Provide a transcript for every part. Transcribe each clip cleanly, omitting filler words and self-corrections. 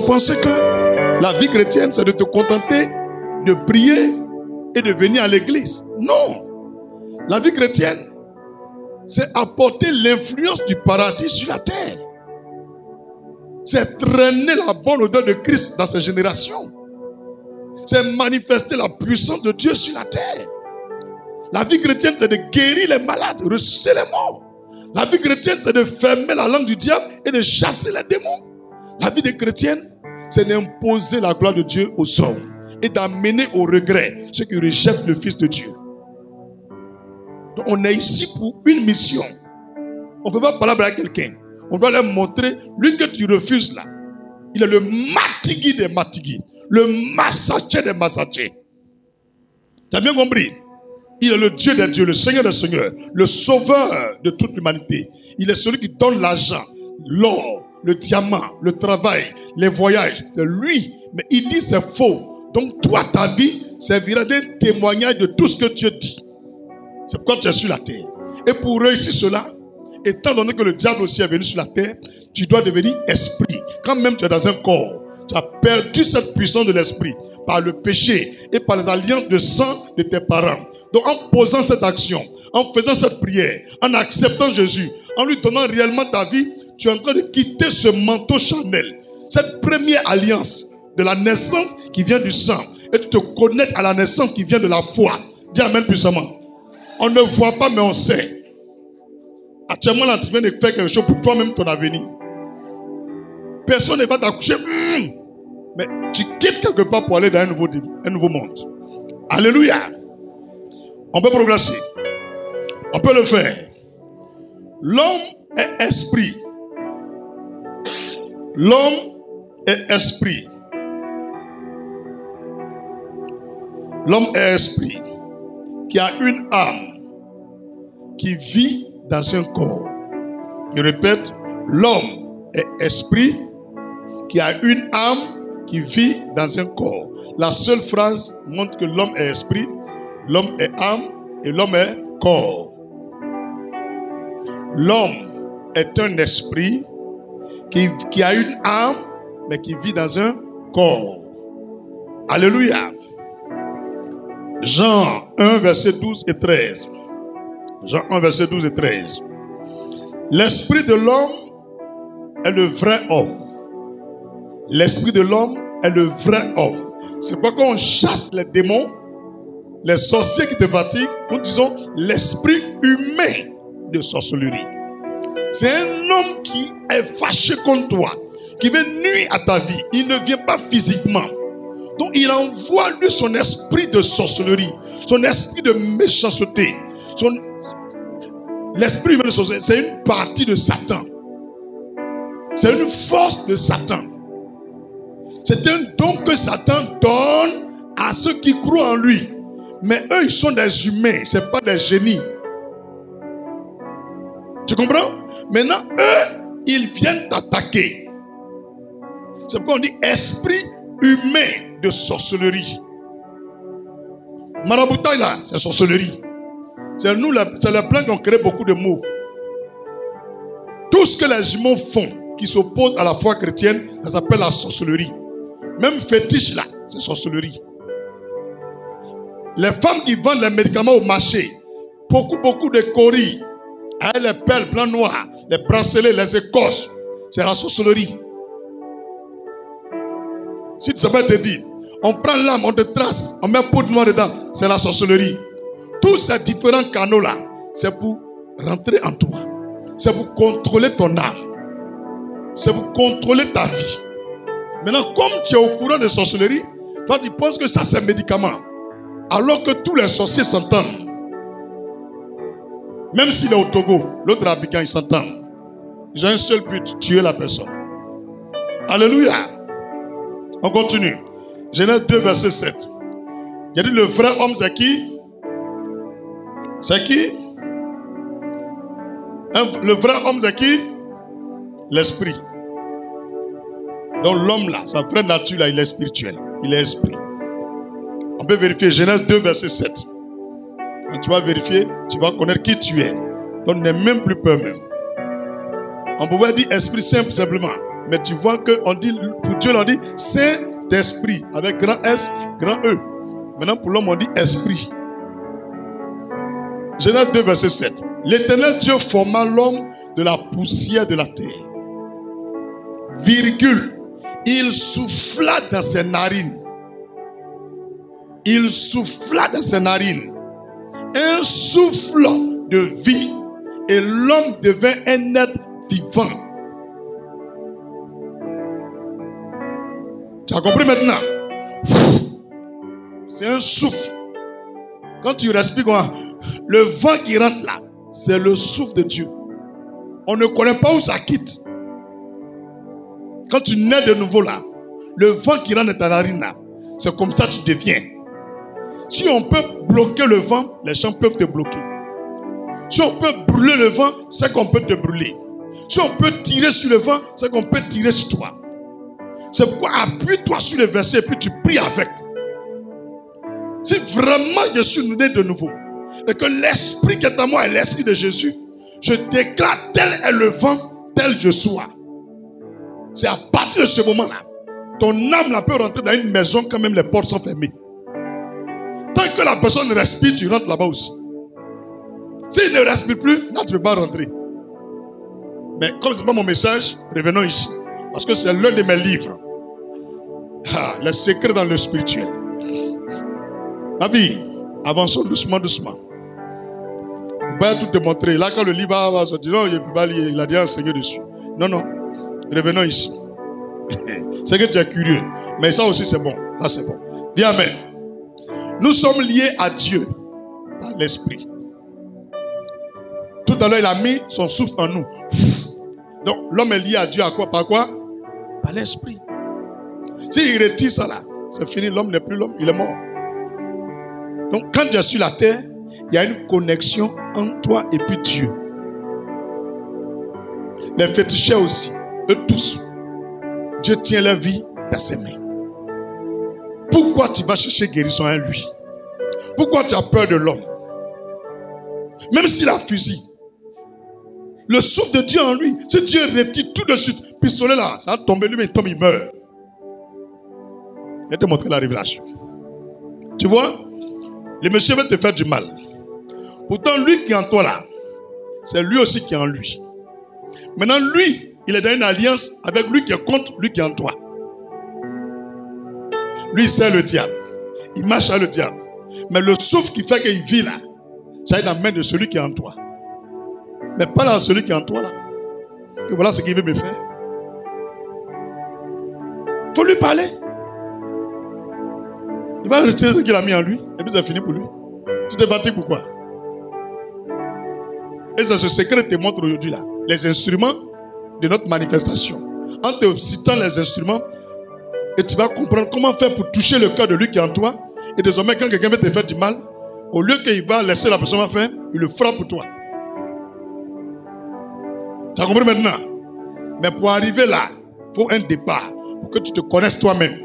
pensez que la vie chrétienne, c'est de te contenter de prier et de venir à l'église. Non. La vie chrétienne, c'est apporter l'influence du paradis sur la terre. C'est traîner la bonne odeur de Christ dans ces générations. C'est manifester la puissance de Dieu sur la terre. La vie chrétienne, c'est de guérir les malades, ressusciter les morts. La vie chrétienne, c'est de fermer la langue du diable et de chasser les démons. La vie des chrétiens, c'est d'imposer la gloire de Dieu aux hommes et d'amener au regret ceux qui rejettent le Fils de Dieu. Donc on est ici pour une mission. On ne peut pas parler à quelqu'un. On doit leur montrer, lui que tu refuses là, il est le matigui des matigui, le massacre des massacrés. Tu as bien compris? Il est le Dieu des dieux, le Seigneur des seigneurs, le sauveur de toute l'humanité. Il est celui qui donne l'argent, l'or, le diamant, le travail, les voyages. C'est lui. Mais il dit c'est faux. Donc toi, ta vie servira d'un témoignage de tout ce que Dieu dit. C'est pourquoi tu es sur la terre. Et pour réussir cela, étant donné que le diable aussi est venu sur la terre, tu dois devenir esprit. Quand même tu es dans un corps, tu as perdu cette puissance de l'esprit par le péché et par les alliances de sang de tes parents. Donc en posant cette action, en faisant cette prière, en acceptant Jésus, en lui donnant réellement ta vie, tu es en train de quitter ce manteau charnel. Cette première alliance de la naissance qui vient du sang. Et tu te connectes à la naissance qui vient de la foi. Dis amen puissamment. On ne voit pas mais on sait. Actuellement là tu viens de faire quelque chose pour toi-même ton avenir. Personne ne va t'accoucher. Mais tu quittes quelque part pour aller dans un nouveau monde. Alléluia. On peut progresser. On peut le faire. L'homme est esprit. L'homme est esprit. L'homme est esprit qui a une âme qui vit dans un corps. Je répète, l'homme est esprit qui a une âme qui vit dans un corps. La seule phrase montre que l'homme est esprit, l'homme est âme et l'homme est corps. L'homme est un esprit qui a une âme mais qui vit dans un corps. Alléluia. Jean 1, verset 12 et 13. Jean 1, verset 12 et 13. L'esprit de l'homme est le vrai homme. L'esprit de l'homme est le vrai homme. C'est pourquoi on chasse les démons, les sorciers qui te fatiguent, nous disons l'esprit humain de sorcellerie. C'est un homme qui est fâché contre toi, qui veut nuire à ta vie. Il ne vient pas physiquement. Donc il envoie lui son esprit de sorcellerie, son esprit de méchanceté. L'esprit humain de sorcellerie, c'est une partie de Satan. C'est une force de Satan. C'est un don que Satan donne à ceux qui croient en lui. Mais eux, ils sont des humains, ce n'est pas des génies. Tu comprends? Maintenant, eux, ils viennent t'attaquer. C'est pourquoi on dit esprit humain de sorcellerie. Maraboutaï là, c'est sorcellerie. C'est nous, c'est les blancs qui ont créé beaucoup de mots. Tout ce que les humains font qui s'opposent à la foi chrétienne, ça s'appelle la sorcellerie. Même fétiche là, c'est sorcellerie. Les femmes qui vendent les médicaments au marché, beaucoup de coris, avec les perles blanc noir, les bracelets, les écorces, c'est la sorcellerie. Si tu ne sais pas te dire, on prend l'âme, on te trace, on met poudre noire dedans, c'est la sorcellerie. Tous ces différents canaux là, c'est pour rentrer en toi. C'est pour contrôler ton âme. C'est pour contrôler ta vie. Maintenant, comme tu es au courant de sorcellerie, toi tu penses que ça c'est un médicament. Alors que tous les sorciers s'entendent. Même s'il est au Togo, l'autre à Abidjan, ils s'entendent. Ils ont un seul but, tuer la personne. Alléluia. On continue. Genèse 2, verset 7. Il a dit le vrai homme c'est qui? C'est qui? Le vrai homme c'est qui? L'esprit. Donc l'homme là, sa vraie nature là, il est spirituel. Il est esprit. On peut vérifier Genèse 2, verset 7. Quand tu vas vérifier, tu vas connaître qui tu es. Donc n'aie même plus peur même. On pouvait dire esprit simple simplement. Mais tu vois que on dit, pour Dieu, on dit Saint-Esprit, avec grand S, grand E. Maintenant, pour l'homme, on dit Esprit. Genèse 2, verset 7. L'Éternel Dieu forma l'homme de la poussière de la terre. Virgule. Il souffla dans ses narines. Il souffla dans ses narines. Un souffle de vie. Et l'homme devint un être vivant. Tu as compris maintenant? C'est un souffle. Quand tu respires, le vent qui rentre là, c'est le souffle de Dieu. On ne connaît pas où ça quitte. Quand tu nais de nouveau là, le vent qui rentre dans ta narine là, c'est comme ça que tu deviens. Si on peut bloquer le vent, les champs peuvent te bloquer. Si on peut brûler le vent, c'est qu'on peut te brûler. Si on peut tirer sur le vent, c'est qu'on peut tirer sur toi. C'est pourquoi appuie-toi sur le verset et puis tu pries avec. Si vraiment je suis né de nouveau et que l'esprit qui est en moi est l'esprit de Jésus, je déclare tel est le vent, tel je sois. C'est à partir de ce moment-là, ton âme là peut rentrer dans une maison quand même les portes sont fermées. Tant que la personne respire, tu rentres là-bas aussi. S'il ne respire plus, là tu ne peux pas rentrer. Mais comme ce n'est pas mon message, revenons ici. Parce que c'est l'un de mes livres. Les secrets dans le spirituel. Ma vie, avançons doucement, doucement. Je ne peux pas tout te montrer. Là, quand le livre va sortir, non, je ne peux pas lire. Il a déjà enseigné dessus. Non, non. Revenons ici. C'est que tu es curieux. Mais ça aussi, c'est bon. Là, c'est bon. Dis Amen. Nous sommes liés à Dieu par l'esprit. Tout à l'heure, il a mis son souffle en nous. Donc, l'homme est lié à Dieu à quoi? Par quoi? Par l'esprit. S'il retire ça là, c'est fini. L'homme n'est plus l'homme, il est mort. Donc, quand tu es sur la terre, il y a une connexion entre toi et puis Dieu. Les féticheurs aussi, eux tous, Dieu tient leur vie dans ses mains. Pourquoi tu vas chercher guérison à lui? Pourquoi tu as peur de l'homme? Même s'il a fusil, le souffle de Dieu en lui, si Dieu retire tout de suite, pistolet là, ça va tomber lui, mais il tombe, il meurt. Je vais te montrer la révélation. Tu vois, le monsieur veut te faire du mal. Pourtant, lui qui est en toi là, c'est lui aussi qui est en lui. Maintenant, lui, il est dans une alliance avec lui qui est contre lui qui est en toi. Lui, c'est le diable. Il marche avec le diable. Mais le souffle qui fait qu'il vit là, ça est dans la main de celui qui est en toi. Mais pas dans celui qui est en toi là. Et voilà ce qu'il veut me faire. Il faut lui parler. Il va retirer ce qu'il a mis en lui. Et puis c'est fini pour lui. Tu te fatigues pourquoi? Et c'est ce secret que te montre aujourd'hui là. Les instruments de notre manifestation. En te citant les instruments, et tu vas comprendre comment faire pour toucher le cœur de lui qui est en toi. Et désormais, quand quelqu'un veut te faire du mal, au lieu qu'il va laisser la personne faire, il le fera pour toi. Tu as compris maintenant? Mais pour arriver là, il faut un départ. Pour que tu te connaisses toi-même.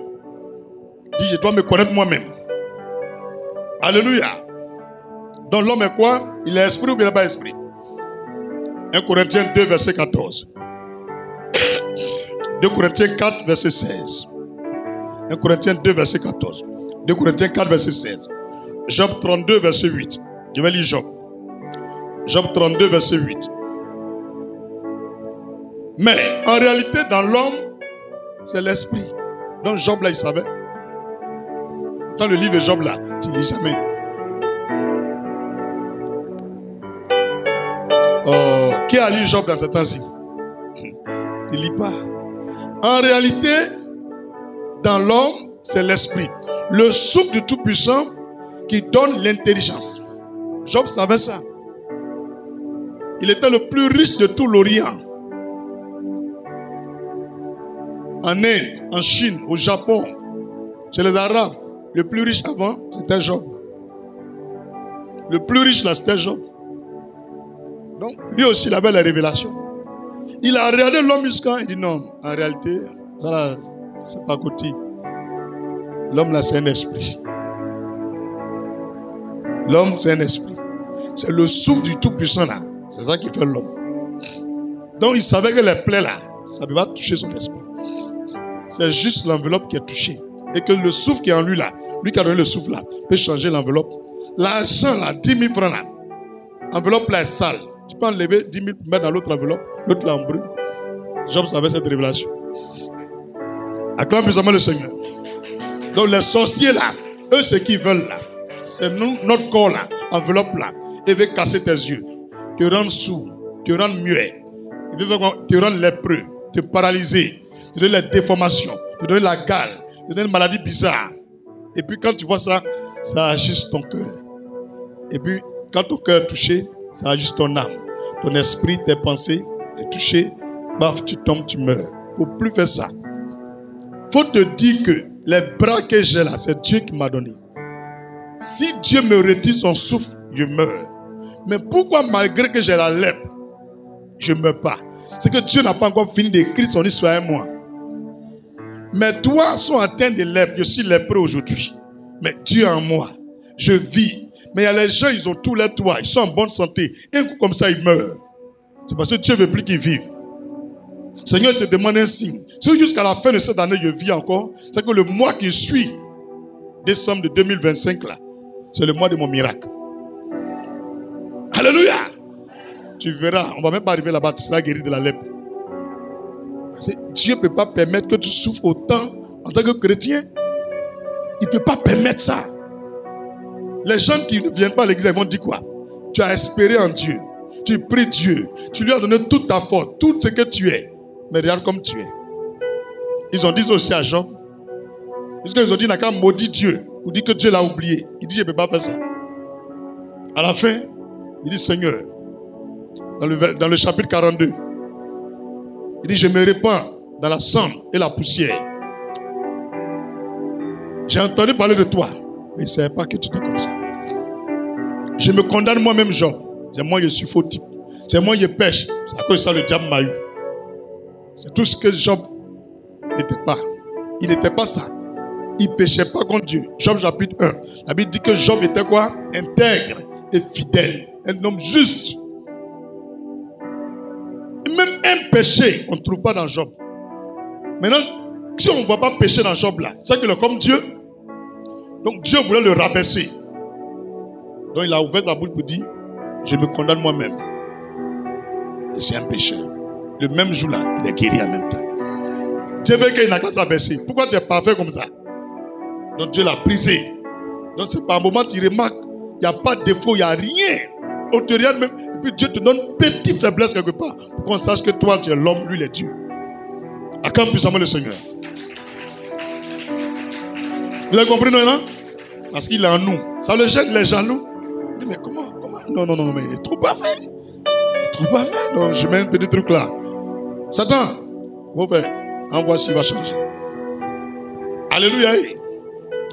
Dis, je dois me connaître moi-même. Alléluia. Donc l'homme est quoi? Il est esprit ou il n'est pas esprit? 1 Corinthiens 2, verset 14. 2 Corinthiens 4, verset 16. 1 Corinthiens 2, verset 14. 2 Corinthiens 4, verset 16. Job 32, verset 8. Je vais lire Job. Job 32, verset 8. Mais en réalité, dans l'homme, c'est l'esprit. Donc Job là, il savait. Dans le livre de Job là, tu ne lis jamais. Oh, qui a lu Job dans ce temps-ci? Tu ne lis pas. En réalité, dans l'homme, c'est l'esprit. Le souffle du Tout-Puissant qui donne l'intelligence. Job savait ça. Il était le plus riche de tout l'Orient. En Inde, en Chine, au Japon, chez les Arabes, le plus riche avant, c'était Job. Le plus riche là, c'était Job. Donc, lui aussi, il avait la révélation. Il a regardé l'homme jusqu'à, il dit non, en réalité, ça là, c'est pas côté. L'homme là, c'est un esprit. L'homme, c'est un esprit. C'est le souffle du Tout-Puissant là. C'est ça qui fait l'homme. Donc, il savait que les plaies là, ça ne peut pas toucher son esprit. c'est juste l'enveloppe qui est touchée. Et que le souffle qui est en lui là, lui qui a donné le souffle là, peut changer l'enveloppe. L'argent là, 10 000 francs là, l'enveloppe là est sale. Tu peux enlever 10 000 pour mettre dans l'autre enveloppe, l'autre là en brûle. Job savait cette révélation. Acclame puissamment le Seigneur. Donc les sorciers là, eux ce qu'ils veulent là, c'est nous, notre corps là, enveloppe là, ils veulent casser tes yeux, te rendre sourd, te rendre muet, ils veulent te rendre lépreux, te paralyser, te donner les déformations, te donner la gale, te donner une maladie bizarre. Et puis quand tu vois ça, ça ajuste ton cœur. Et puis quand ton cœur est touché, ça ajuste ton âme, ton esprit, tes pensées, est touché, baf, tu tombes, tu meurs. Il ne faut plus faire ça. Faut te dire que les bras que j'ai là, c'est Dieu qui m'a donné. Si Dieu me retire son souffle, je meurs. Mais pourquoi malgré que j'ai la lèpre, je ne meurs pas? C'est que Dieu n'a pas encore fini d'écrire son histoire et moi. Mais toi, sont atteints de lèpre. Je suis lépreux aujourd'hui. Mais Dieu en moi. Je vis. Mais il y a les gens, ils ont tous les toits. Ils sont en bonne santé. Un coup comme ça, ils meurent. C'est parce que Dieu ne veut plus qu'ils vivent. Seigneur te demande un signe. Si jusqu'à la fin de cette année, je vis encore, c'est que le mois qui suit, décembre de 2025, là, c'est le mois de mon miracle. Alléluia! Tu verras, on ne va même pas arriver là-bas, tu seras guéri de la lèpre. Dieu ne peut pas permettre que tu souffres autant en tant que chrétien. Il ne peut pas permettre ça. Les gens qui ne viennent pas à l'église, ils vont dire quoi? Tu as espéré en Dieu. Tu pries Dieu. Tu lui as donné toute ta force, tout ce que tu es. Mais regarde comme tu es. Ils ont dit ça aussi à Job. Parce qu'ils ont dit, il n'a qu'à maudire Dieu. Ou dit que Dieu l'a oublié. Il dit, je ne peux pas faire ça. À la fin, il dit, Seigneur, dans le chapitre 42, il dit, je me répands dans la cendre et la poussière. J'ai entendu parler de toi, mais je ne savais pas que tu étais comme ça. Je me condamne moi-même, Job. C'est moi, je suis faux type. C'est moi, je pêche. C'est à cause de ça le diable m'a eu. C'est tout ce que Job n'était pas. Il n'était pas ça. Il ne péchait pas contre Dieu. Job chapitre 1. La Bible dit que Job était quoi? Intègre et fidèle. Un homme juste. Et même un péché, on ne trouve pas dans Job. Maintenant, si on ne voit pas péché dans Job là, c'est qu'il est comme Dieu. Donc Dieu voulait le rabaisser. Donc il a ouvert sa bouche pour dire, je me condamne moi-même. Je suis un pécheur. Le même jour là, il est guéri en même temps. Dieu veut qu'il n'a qu'à s'abaisser. Pourquoi tu es parfait comme ça? Donc Dieu l'a brisé. Donc c'est par moment tu remarques, il n'y a pas de défaut, il n'y a rien. On te regarde même. Et puis Dieu te donne une petite faiblesse quelque part. Pour qu'on sache que toi tu es l'homme, lui il est Dieu. Acclame puissamment le Seigneur. Vous avez compris maintenant? Parce qu'il est en nous. Ça le gêne les jaloux. Il dit, mais comment? Non, mais il est trop parfait. Il est trop parfait. Donc je mets un petit truc là. Satan, vous faites. En voici, il va changer. Alléluia.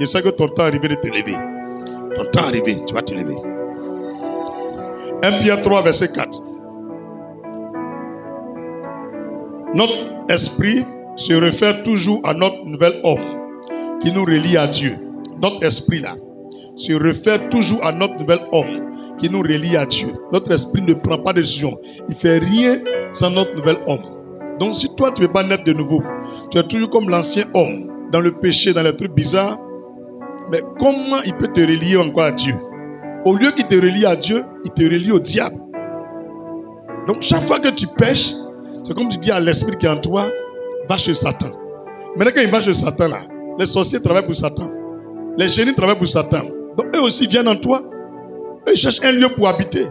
Je sais que ton temps est arrivé de te lever. Ton temps est arrivé, tu vas te lever. 1 Pierre 3, verset 4. Notre esprit se réfère toujours à notre nouvel homme qui nous relie à Dieu. Notre esprit là se réfère toujours à notre nouvel homme qui nous relie à Dieu. Notre esprit ne prend pas de décision. Il ne fait rien sans notre nouvel homme. Donc si toi tu ne veux pas naître de nouveau, tu es toujours comme l'ancien homme, dans le péché, dans les trucs bizarres. Mais comment il peut te relier encore à Dieu? Au lieu qu'il te relie à Dieu, il te relie au diable. Donc chaque fois que tu pêches, c'est comme tu dis à l'esprit qui est en toi, va chez Satan. Maintenant quand il va chez Satan là, les sorciers travaillent pour Satan. Les génies travaillent pour Satan. Donc eux aussi viennent en toi. Eux ils cherchent un lieu pour habiter.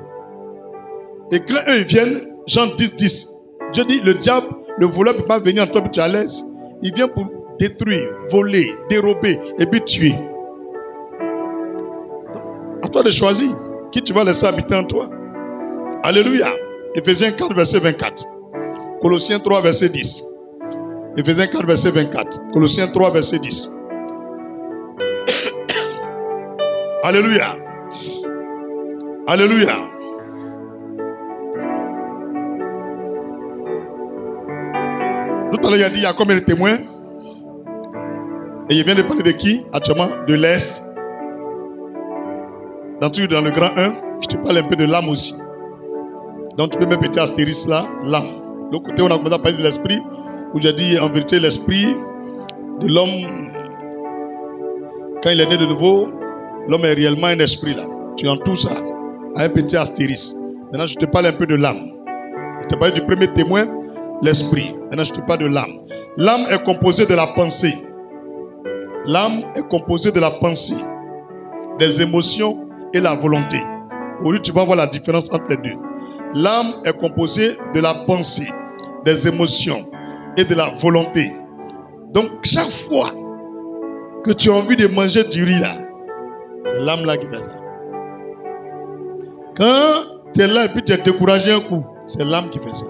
Et quand eux ils viennent, Jean 10:10. Dieu dit, le diable, le voleur ne peut pas venir en toi, puis tu es à l'aise. Il vient pour détruire, voler, dérober et puis tuer. À toi de choisir qui tu vas laisser habiter en toi. Alléluia. Éphésiens 4, verset 24. Colossiens 3, verset 10. Éphésiens 4, verset 24. Colossiens 3, verset 10. Alléluia. Alléluia. Tout à l'heure, il a dit, il y a combien de témoins? Et il vient de parler de qui actuellement? De l'Est. Dans le grand 1, je te parle un peu de l'âme aussi. Donc tu peux mettre petit astérisque là, l'âme. L'autre côté, on a commencé à parler de l'esprit, où j'ai dit en vérité l'esprit, de l'homme. Quand il est né de nouveau, l'homme est réellement un esprit là. Tu entoures ça à un petit astérisque. Maintenant, je te parle un peu de l'âme. Je te parle du premier témoin, l'esprit. Maintenant, je te parle de l'âme. L'âme est composée de la pensée. L'âme est composée de la pensée, des émotions et la volonté. Aujourd'hui, tu vas voir la différence entre les deux. L'âme est composée de la pensée, des émotions et de la volonté. Donc, chaque fois que tu as envie de manger du riz là, c'est l'âme là qui fait ça. Quand tu es là et puis tu es découragé un coup, c'est l'âme qui fait ça.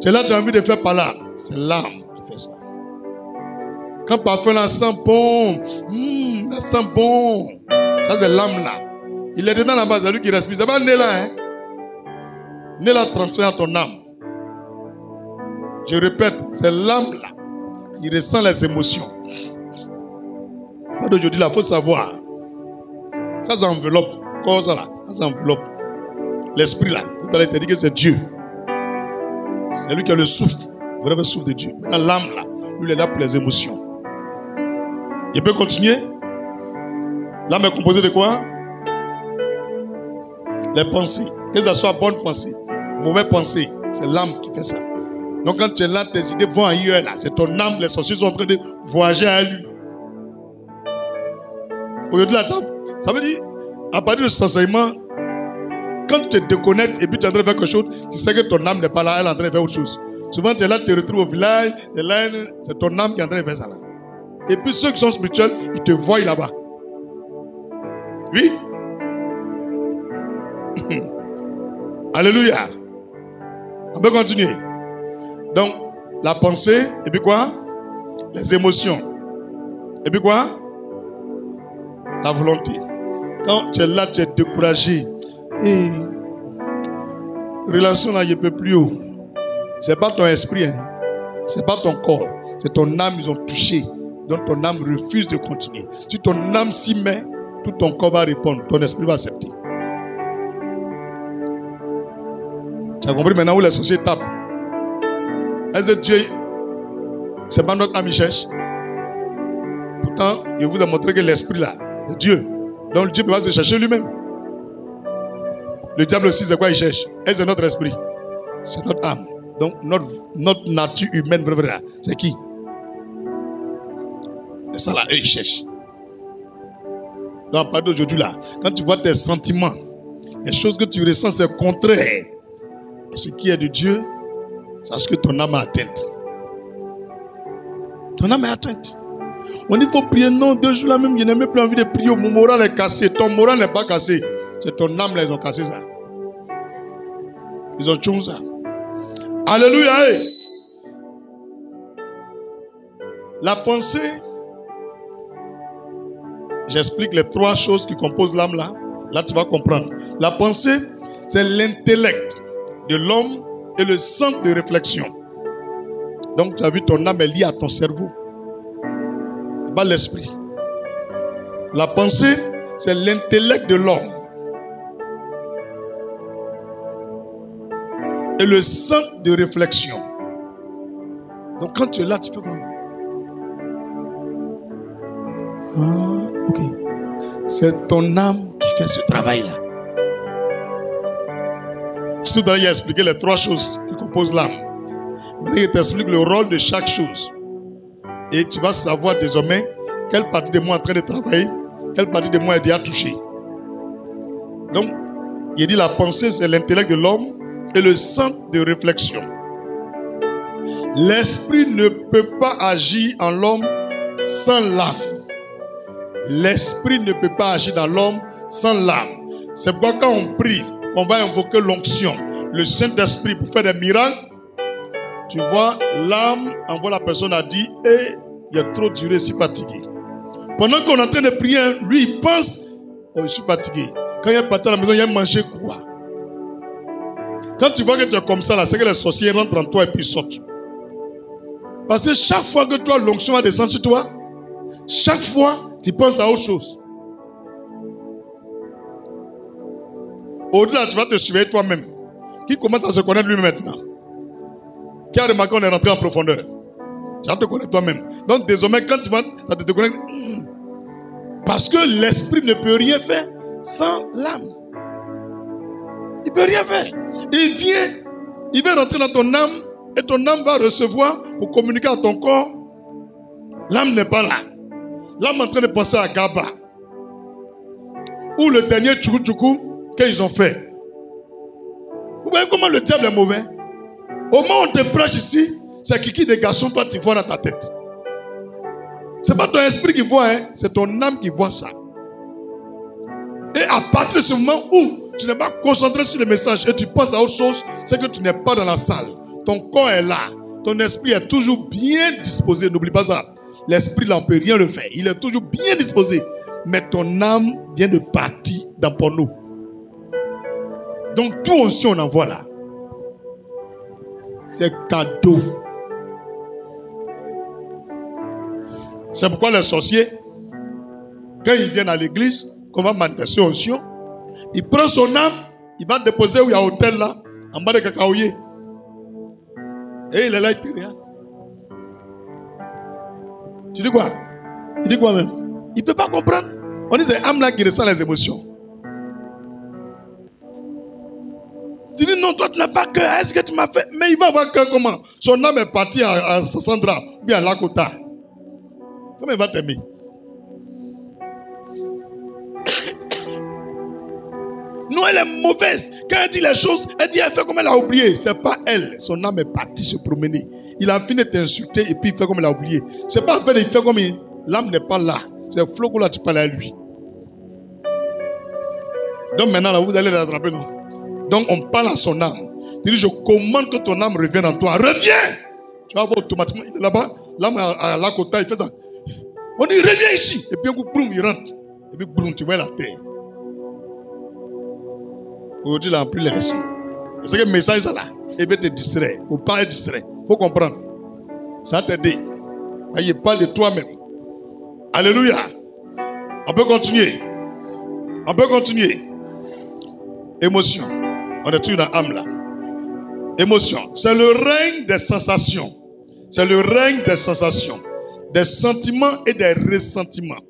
Tu es là, tu as envie de faire par là, c'est l'âme qui fait ça. Quand parfois là sent bon, ça sent bon, ça c'est l'âme là. Il est dedans là-bas, c'est lui qui respire. C'est pas né là, hein. Né là transfère à ton âme. Je répète, c'est l'âme là. Il ressent les émotions. Pas d'aujourd'hui là, il faut savoir. Ça c'est enveloppe. Quoi ça là? Ça c'est enveloppe. L'esprit là. Tout à l'heure, il t'a dit que c'est Dieu. C'est lui qui a le souffle. Vous avez le souffle de Dieu. Maintenant l'âme là, lui il est là pour les émotions. Il peut continuer. L'âme est composée de quoi? Les pensées. Que ce soit bonne pensée, mauvaise pensée, c'est l'âme qui fait ça. Donc quand tu es là, tes idées vont ailleurs là. C'est ton âme, les sorciers sont en train de voyager à lui. Aujourd'hui là, ça veut dire, à partir de cet enseignement, quand tu te déconnectes et puis tu es en train de faire quelque chose, tu sais que ton âme n'est pas là, elle est en train de faire autre chose. Souvent tu es là, tu te retrouves au village, et là, c'est ton âme qui est en train de faire ça là. Et puis ceux qui sont spirituels, ils te voient là-bas. Oui. Alléluia. On peut continuer. Donc, la pensée, et puis quoi? Les émotions. Et puis quoi? La volonté. Quand tu es là, tu es découragé. Et relation là, je ne peux plus. Ce n'est pas ton esprit, hein. Ce n'est pas ton corps. C'est ton âme, ils ont touché. Donc ton âme refuse de continuer. Si ton âme s'y met, tout ton corps va répondre. Ton esprit va accepter. Tu as compris maintenant où les sorciers tapent? Est-ce que Dieu, c'est pas notre âme qui cherche? Pourtant, je vous ai montré que l'esprit là, c'est Dieu. Donc Dieu peut pas se chercher lui-même. Le diable aussi, c'est quoi il cherche? Est-ce que c'est notre esprit? C'est notre âme. Donc notre nature humaine, c'est qui? C'est ça là, eux ils cherchent. Donc à partir d'aujourd'hui là, quand tu vois tes sentiments, les choses que tu ressens, c'est contraire à ce qui est de Dieu, sache que ton âme est atteinte. Ton âme est atteinte. On dit qu'il faut prier, non, 2 jours là même, je n'ai même plus envie de prier, mon moral est cassé. Ton moral n'est pas cassé. C'est ton âme là, ils ont cassé ça. Ils ont tué ça. Alléluia. La pensée, j'explique les 3 choses qui composent l'âme là. Là, tu vas comprendre. La pensée, c'est l'intellect de l'homme et le centre de réflexion. Donc, tu as vu, ton âme est liée à ton cerveau. Ce n'est pas l'esprit. La pensée, c'est l'intellect de l'homme. Et le centre de réflexion. Donc, quand tu es là, tu fais quoi? Ah, ok. C'est ton âme qui fait ce travail-là. Tout à l'heure, il a expliqué les 3 choses qui composent l'âme. Maintenant, il t'explique le rôle de chaque chose. Et tu vas savoir désormais quelle partie de moi est en train de travailler, quelle partie de moi est déjà touchée. Donc, il dit la pensée, c'est l'intellect de l'homme et le centre de réflexion. L'esprit ne peut pas agir en l'homme sans l'âme. L'esprit ne peut pas agir dans l'homme sans l'âme. C'est pourquoi quand on prie, on va invoquer l'onction, le Saint-Esprit pour faire des miracles. Tu vois, l'âme envoie la personne à dire, il a trop duré, je suis fatigué. Pendant qu'on est en train de prier, lui il pense, je suis fatigué. Quand il est parti à la maison, il a mangé quoi? Quand tu vois que tu es comme ça, là, c'est que les sorciers rentrent en toi et puis sortent. Parce que chaque fois que toi, l'onction va descendre sur toi, chaque fois, tu penses à autre chose. Au-delà, tu vas te surveiller toi-même. Qui commence à se connaître lui-même maintenant? Qui a remarqué qu'on est rentré en profondeur? Ça te connaît toi-même. Donc désormais, quand tu vas, ça te connaît. Parce que l'esprit ne peut rien faire sans l'âme. Il ne peut rien faire. Il vient rentrer dans ton âme et ton âme va recevoir pour communiquer à ton corps. L'âme n'est pas là. L'âme est en train de penser à Gaba. Ou le dernier tchoukou qu'ils ont fait. Vous voyez comment le diable est mauvais? Au moment où on te prêche ici, c'est Kiki des garçons, toi tu vois dans ta tête. C'est pas ton esprit qui voit, hein, c'est ton âme qui voit ça. Et à partir de ce moment où tu n'es pas concentré sur le message et tu penses à autre chose, c'est que tu n'es pas dans la salle. Ton corps est là. Ton esprit est toujours bien disposé. N'oublie pas ça. L'esprit là, on ne peut rien le faire. Il est toujours bien disposé. Mais ton âme vient de partir dans porno. Donc tout aussi on envoie là. C'est cadeau. C'est pourquoi les sorciers, quand ils viennent à l'église, qu'on va manifester onction, il prend son âme, il va déposer où il y a un hôtel là, en bas de cacaoyer. Et il est là, il te regarde. Tu dis quoi? Il dit quoi même? Il ne peut pas comprendre. On dit c'est l'âme là qui ressent les émotions. Tu dis non, toi tu n'as pas cœur. Est-ce que tu m'as fait? Mais il va avoir cœur comment? Son âme est partie à Sassandra ou bien à Lakota. Comment il va t'aimer? Non, elle est mauvaise. Quand elle dit les choses, elle dit elle fait comme elle a oublié. C'est pas elle. Son âme est partie se promener. Il a fini de t'insulter et puis il fait comme elle a oublié. C'est pas en fait il fait comme il. L'âme n'est pas là. C'est Flogo là, tu parles à lui. Donc maintenant là, vous allez l'attraper, non? Donc on parle à son âme. Il dit je commande que ton âme revienne en toi. Reviens! Tu vas voir automatiquement, il est là-bas. L'âme à la côte, il fait ça. On dit reviens ici. Et puis un coup, boum, il rentre. Et puis boum, tu vois la terre. Aujourd'hui, il n'a plus les récits. C'est que le message là, il va te distraire. Il ne faut pas être distrait. Il faut comprendre. Ça va t'aider. Il parle de toi-même. Alléluia. On peut continuer. On peut continuer. Émotion. On est toujours dans l'âme là. Émotion. C'est le règne des sensations. C'est le règne des sensations. Des sentiments et des ressentiments.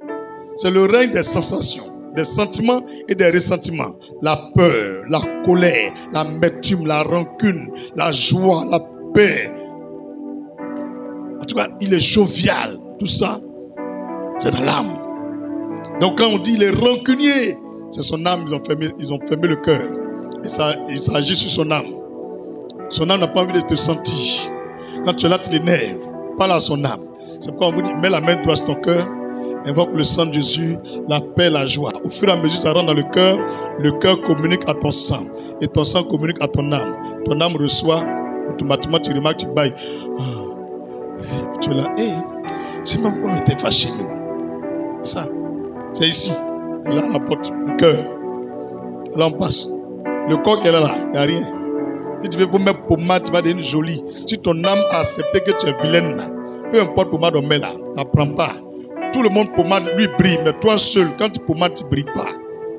C'est le règne des sensations. Des sentiments et des ressentiments. La peur, la colère, l'amertume, la rancune, la joie, la paix. En tout cas, il est jovial. Tout ça, c'est dans l'âme. Donc quand on dit il est rancunier, c'est son âme, ils ont fermé le cœur. Et ça, il s'agit sur son âme. Son âme n'a pas envie de te sentir. Quand tu es là, tu l'énerves. Parle à son âme. C'est pourquoi on vous dit, mets la main droite sur ton cœur. Invoque le sang de Jésus, la paix, la joie. Au fur et à mesure, ça rentre dans le cœur communique à ton sang. Et ton sang communique à ton âme. Ton âme reçoit, automatiquement tu remarques, tu bailles. Tu es là, c'est même pourquoi on était fâchés, nous. Ça, c'est ici. Et là, à la porte, le cœur. Là, on passe. Le corps qui est là, il n'y a rien. Si tu veux vous mettre pommade, tu vas devenir jolie. Si ton âme a accepté que tu es vilaine, là, peu importe pommade on met là, n'apprends pas. Tout le monde pommade, lui brille, mais toi seul, quand tu pommades, tu ne brilles pas.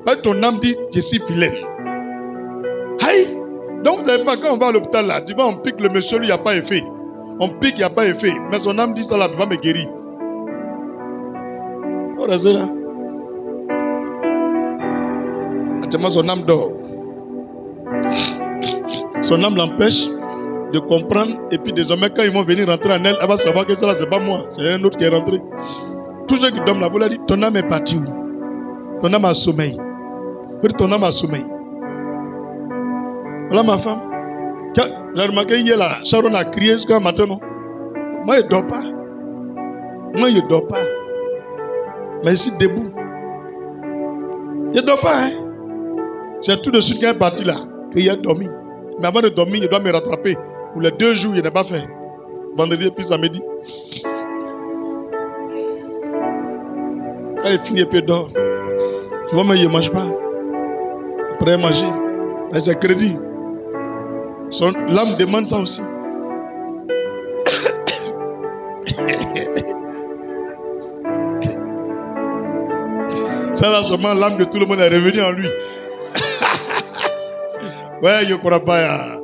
Quand ton âme dit, je suis vilaine. Aïe! Donc vous savez pas, quand on va à l'hôpital là, tu vois, on pique le monsieur, lui, il n'y a pas effet. On pique, il n'y a pas effet. Mais son âme dit ça là, il va me guérir. On reste là. Actuellement, son âme dort. Son âme l'empêche de comprendre. Et puis désormais, quand ils vont venir rentrer en elle, elle va savoir que ça là, c'est pas moi. C'est un autre qui est rentré. Tout ce qui dorme là, vous l'avez dit, ton âme est partie où? Ton âme a sommeil. Ton âme a sommeil. Voilà ma femme. J'ai remarqué hier là, Sharon a crié jusqu'à matin, non? Moi, je ne dors pas. Moi, je ne dors pas. Mais je suis debout. Je ne dors pas, hein? C'est tout de suite qu'elle est partie là, qu'il a dormi. Mais avant de dormir, je dois me rattraper. Pour les 2 jours, je n'ai pas fait. Vendredi et puis samedi. Quand il finit et puis il dort. Tu vois, mais il ne mange pas. Après manger. C'est crédit. L'âme demande ça aussi. Ça là seulement l'âme de tout le monde est revenue en lui. Ouais, je ne crois pas.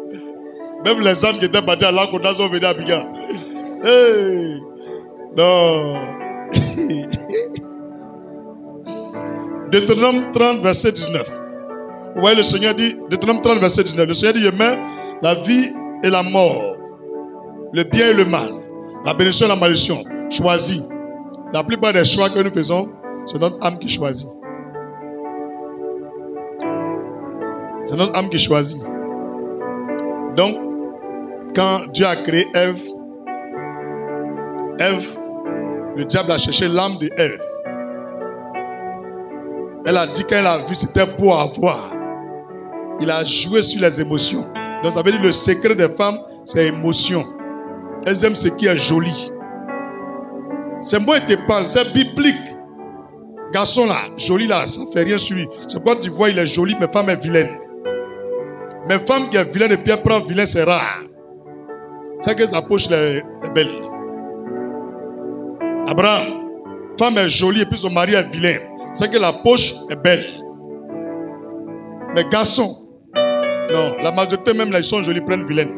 Même les âmes qui étaient partis à l'Akoda sont venus à Abidjan. Hey. Non. Deutéronome 30, verset 19. Vous voyez, le Seigneur dit, Deutéronome 30, verset 19, le Seigneur dit, je mets la vie et la mort, le bien et le mal, la bénédiction et la malédiction. Choisis. La plupart des choix que nous faisons, c'est notre âme qui choisit. C'est notre âme qui choisit. Donc, quand Dieu a créé Ève, le diable a cherché l'âme de Ève. Elle a dit qu'elle a vu, c'était beau à voir. Il a joué sur les émotions. Donc ça veut dire le secret des femmes, c'est l'émotion. Elles aiment ce qui est joli. C'est moi qui te parle, c'est biblique. Garçon là, joli là, ça ne fait rien sur lui. C'est pourquoi tu vois, il est joli, mais femme est vilaine. Mais femme qui est vilaine et puis elle prend vilain, c'est rare. C'est que sa poche est belle. Abraham, femme est jolie et puis son mari est vilain. C'est que la poche est belle. Mais garçon, non, la majorité même là, ils sont jolis, ils prennent vilaine.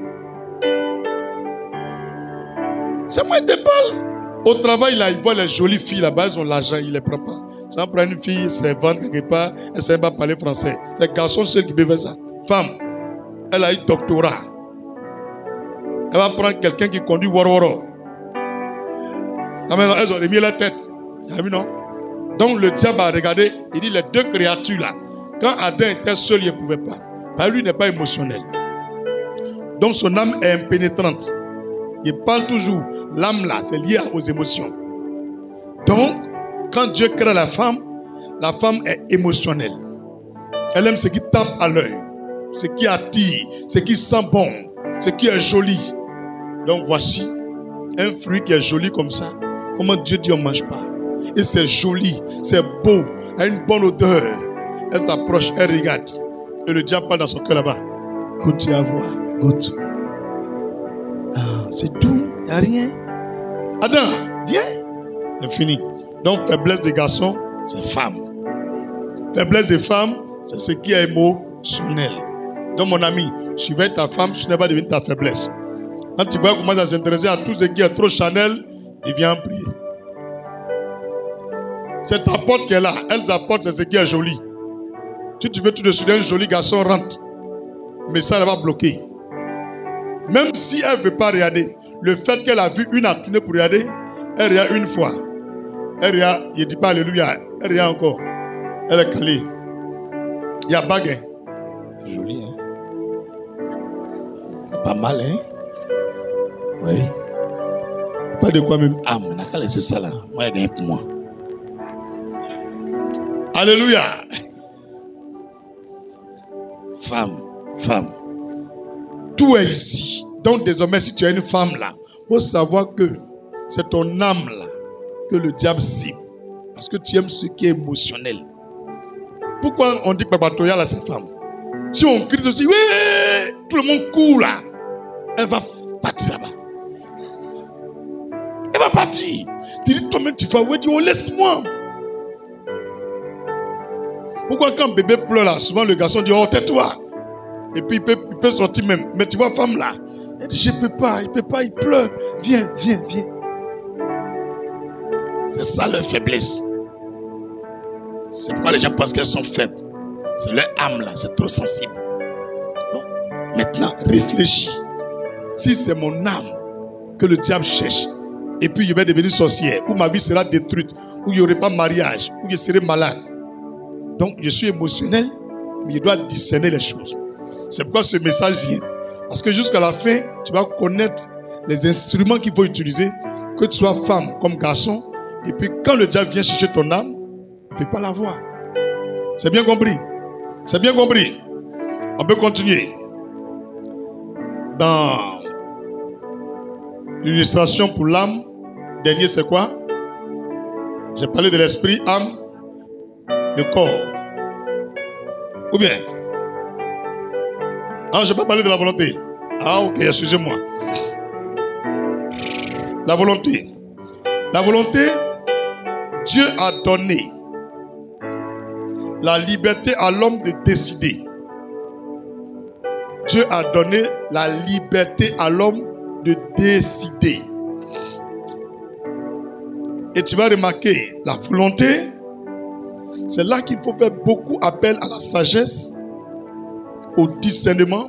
C'est moi qui te parle. Au travail, là, ils voient les jolies filles là-bas, ils ont l'argent, ils ne les prennent pas. Ça prend une fille, c'est vendre quelque part, elle ne sait pas parler français. C'est garçon seul qui peut faire ça. Femme, elle a eu doctorat. Elle va prendre quelqu'un qui conduit Woro. Elles ont remis la tête. Tu as vu, non? Donc le diable a regardé, il dit les deux créatures là, quand Adam était seul, il ne pouvait pas. Parce que lui n'est pas émotionnel. Donc son âme est impénétrante. Il parle toujours, l'âme là, c'est lié aux émotions. Donc, quand Dieu crée la femme est émotionnelle. Elle aime ce qui tape à l'œil, ce qui attire, ce qui sent bon, ce qui est joli. Donc voici un fruit qui est joli comme ça. Comment Dieu dit on ne mange pas? Et c'est joli, c'est beau, a une bonne odeur. Elle s'approche, elle regarde. Et le diable parle dans son cœur là-bas. Goûte à voir, goûte. Ah, c'est tout, il n'y a rien. Adam, viens. C'est fini. Donc, faiblesse des garçons, c'est femme. Faiblesse des femmes, c'est ce qui est émotionnel. Donc, mon ami, suivez ta femme, ce n'est pas devenu ta faiblesse. Quand tu vois comment ça s'intéresser à tout ce qui est trop Chanel, il vient prier. C'est ta porte qui est là. Elle s'apporte, c'est ce qui est joli. Si tu veux tout de suite, un joli garçon rentre. Mais ça, elle va bloquer. Même si elle ne veut pas regarder, le fait qu'elle a vu une a tourné pour regarder, elle regarde une fois. Elle regarde, il ne dit pas alléluia. Elle regarde encore. Elle est calée. Il y a bague. Hein? Joli, hein? Pas mal, hein? Oui. Pas de quoi même. Ah, mais n'a qu'à laisser ça là. Moi, il gagne pour moi. Alléluia. Femme. Tout est ici. Donc désormais, si tu as une femme là, il faut savoir que c'est ton âme là que le diable cible. Parce que tu aimes ce qui est émotionnel. Pourquoi on dit que Papa Toya là, c'est femme? Si on crie aussi, oui, tout le monde court là, elle va partir là-bas. Elle va partir. Tu dis toi-même, tu vas, oui, dis, oh, laisse-moi. Pourquoi quand bébé pleure là, souvent le garçon dit, oh, tais-toi. Et puis il peut sortir même. Mais tu vois, femme là, elle dit, je ne peux pas, il pleure. Viens. C'est ça leur faiblesse. C'est pourquoi les gens pensent qu'elles sont faibles. C'est leur âme là, c'est trop sensible. Donc, maintenant, réfléchis. Si c'est mon âme que le diable cherche, et puis je vais devenir sorcière, ou ma vie sera détruite, ou il n'y aurait pas de mariage, ou je serai malade. Donc, je suis émotionnel, mais je dois discerner les choses. C'est pourquoi ce message vient. Parce que jusqu'à la fin, tu vas connaître les instruments qu'il faut utiliser, que tu sois femme comme garçon, et puis quand le diable vient chercher ton âme, il ne peut pas la voir. C'est bien compris? C'est bien compris? On peut continuer. Dans l'illustration pour l'âme, dernier c'est quoi? J'ai parlé de l'esprit, âme, le corps. Ou bien? Ah, je n'ai pas parlé de la volonté. Ah, ok, excusez-moi. La volonté. La volonté, Dieu a donné la liberté à l'homme de décider. Dieu a donné la liberté à l'homme de décider. Et tu vas remarquer la volonté. C'est là qu'il faut faire beaucoup appel à la sagesse, au discernement,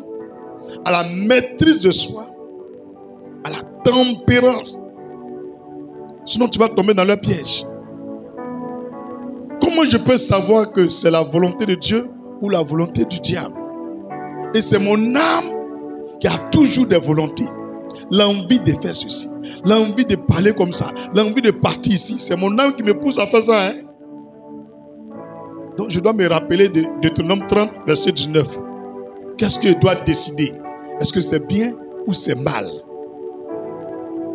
à la maîtrise de soi, à la tempérance. Sinon, tu vas tomber dans leur piège. Comment je peux savoir que c'est la volonté de Dieu ou la volonté du diable? Et c'est mon âme qui a toujours des volontés. L'envie de faire ceci, l'envie de parler comme ça, l'envie de partir ici. C'est mon âme qui me pousse à faire ça. Hein? Donc je dois me rappeler de Deutéronome 30, verset 19. Qu'est-ce que je dois décider? Est-ce que c'est bien ou c'est mal?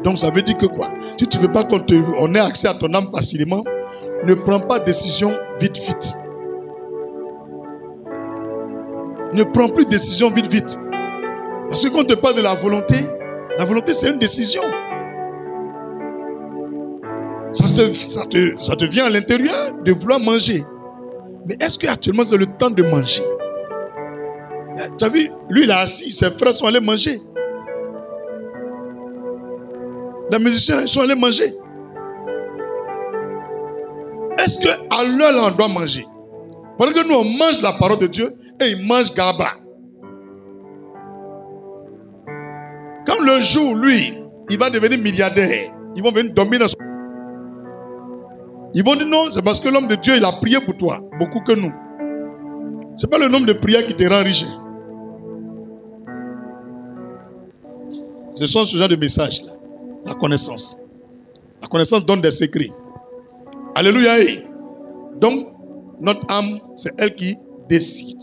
Donc ça veut dire que quoi? Si tu ne veux pas qu'on ait accès à ton âme facilement, ne prends pas de décision vite. Ne prends plus de décision vite. Parce que quand on te parle de la volonté c'est une décision. Ça te vient à l'intérieur de vouloir manger. Mais est-ce qu'actuellement c'est le temps de manger? Tu as vu, lui il est assis, ses frères sont allés manger. Les musiciens sont allés manger. Est-ce qu'à l'heure là on doit manger? Pendant que nous on mange la parole de Dieu et ils mangent gaba. Quand le jour, lui, il va devenir milliardaire, ils vont venir dormir dans son... Ils vont dire non, c'est parce que l'homme de Dieu, il a prié pour toi, beaucoup que nous. Ce n'est pas le nombre de prières qui te rend riche. Ce sont ce genre de messages là. La connaissance. La connaissance donne des secrets. Alléluia. Donc, notre âme, c'est elle qui décide.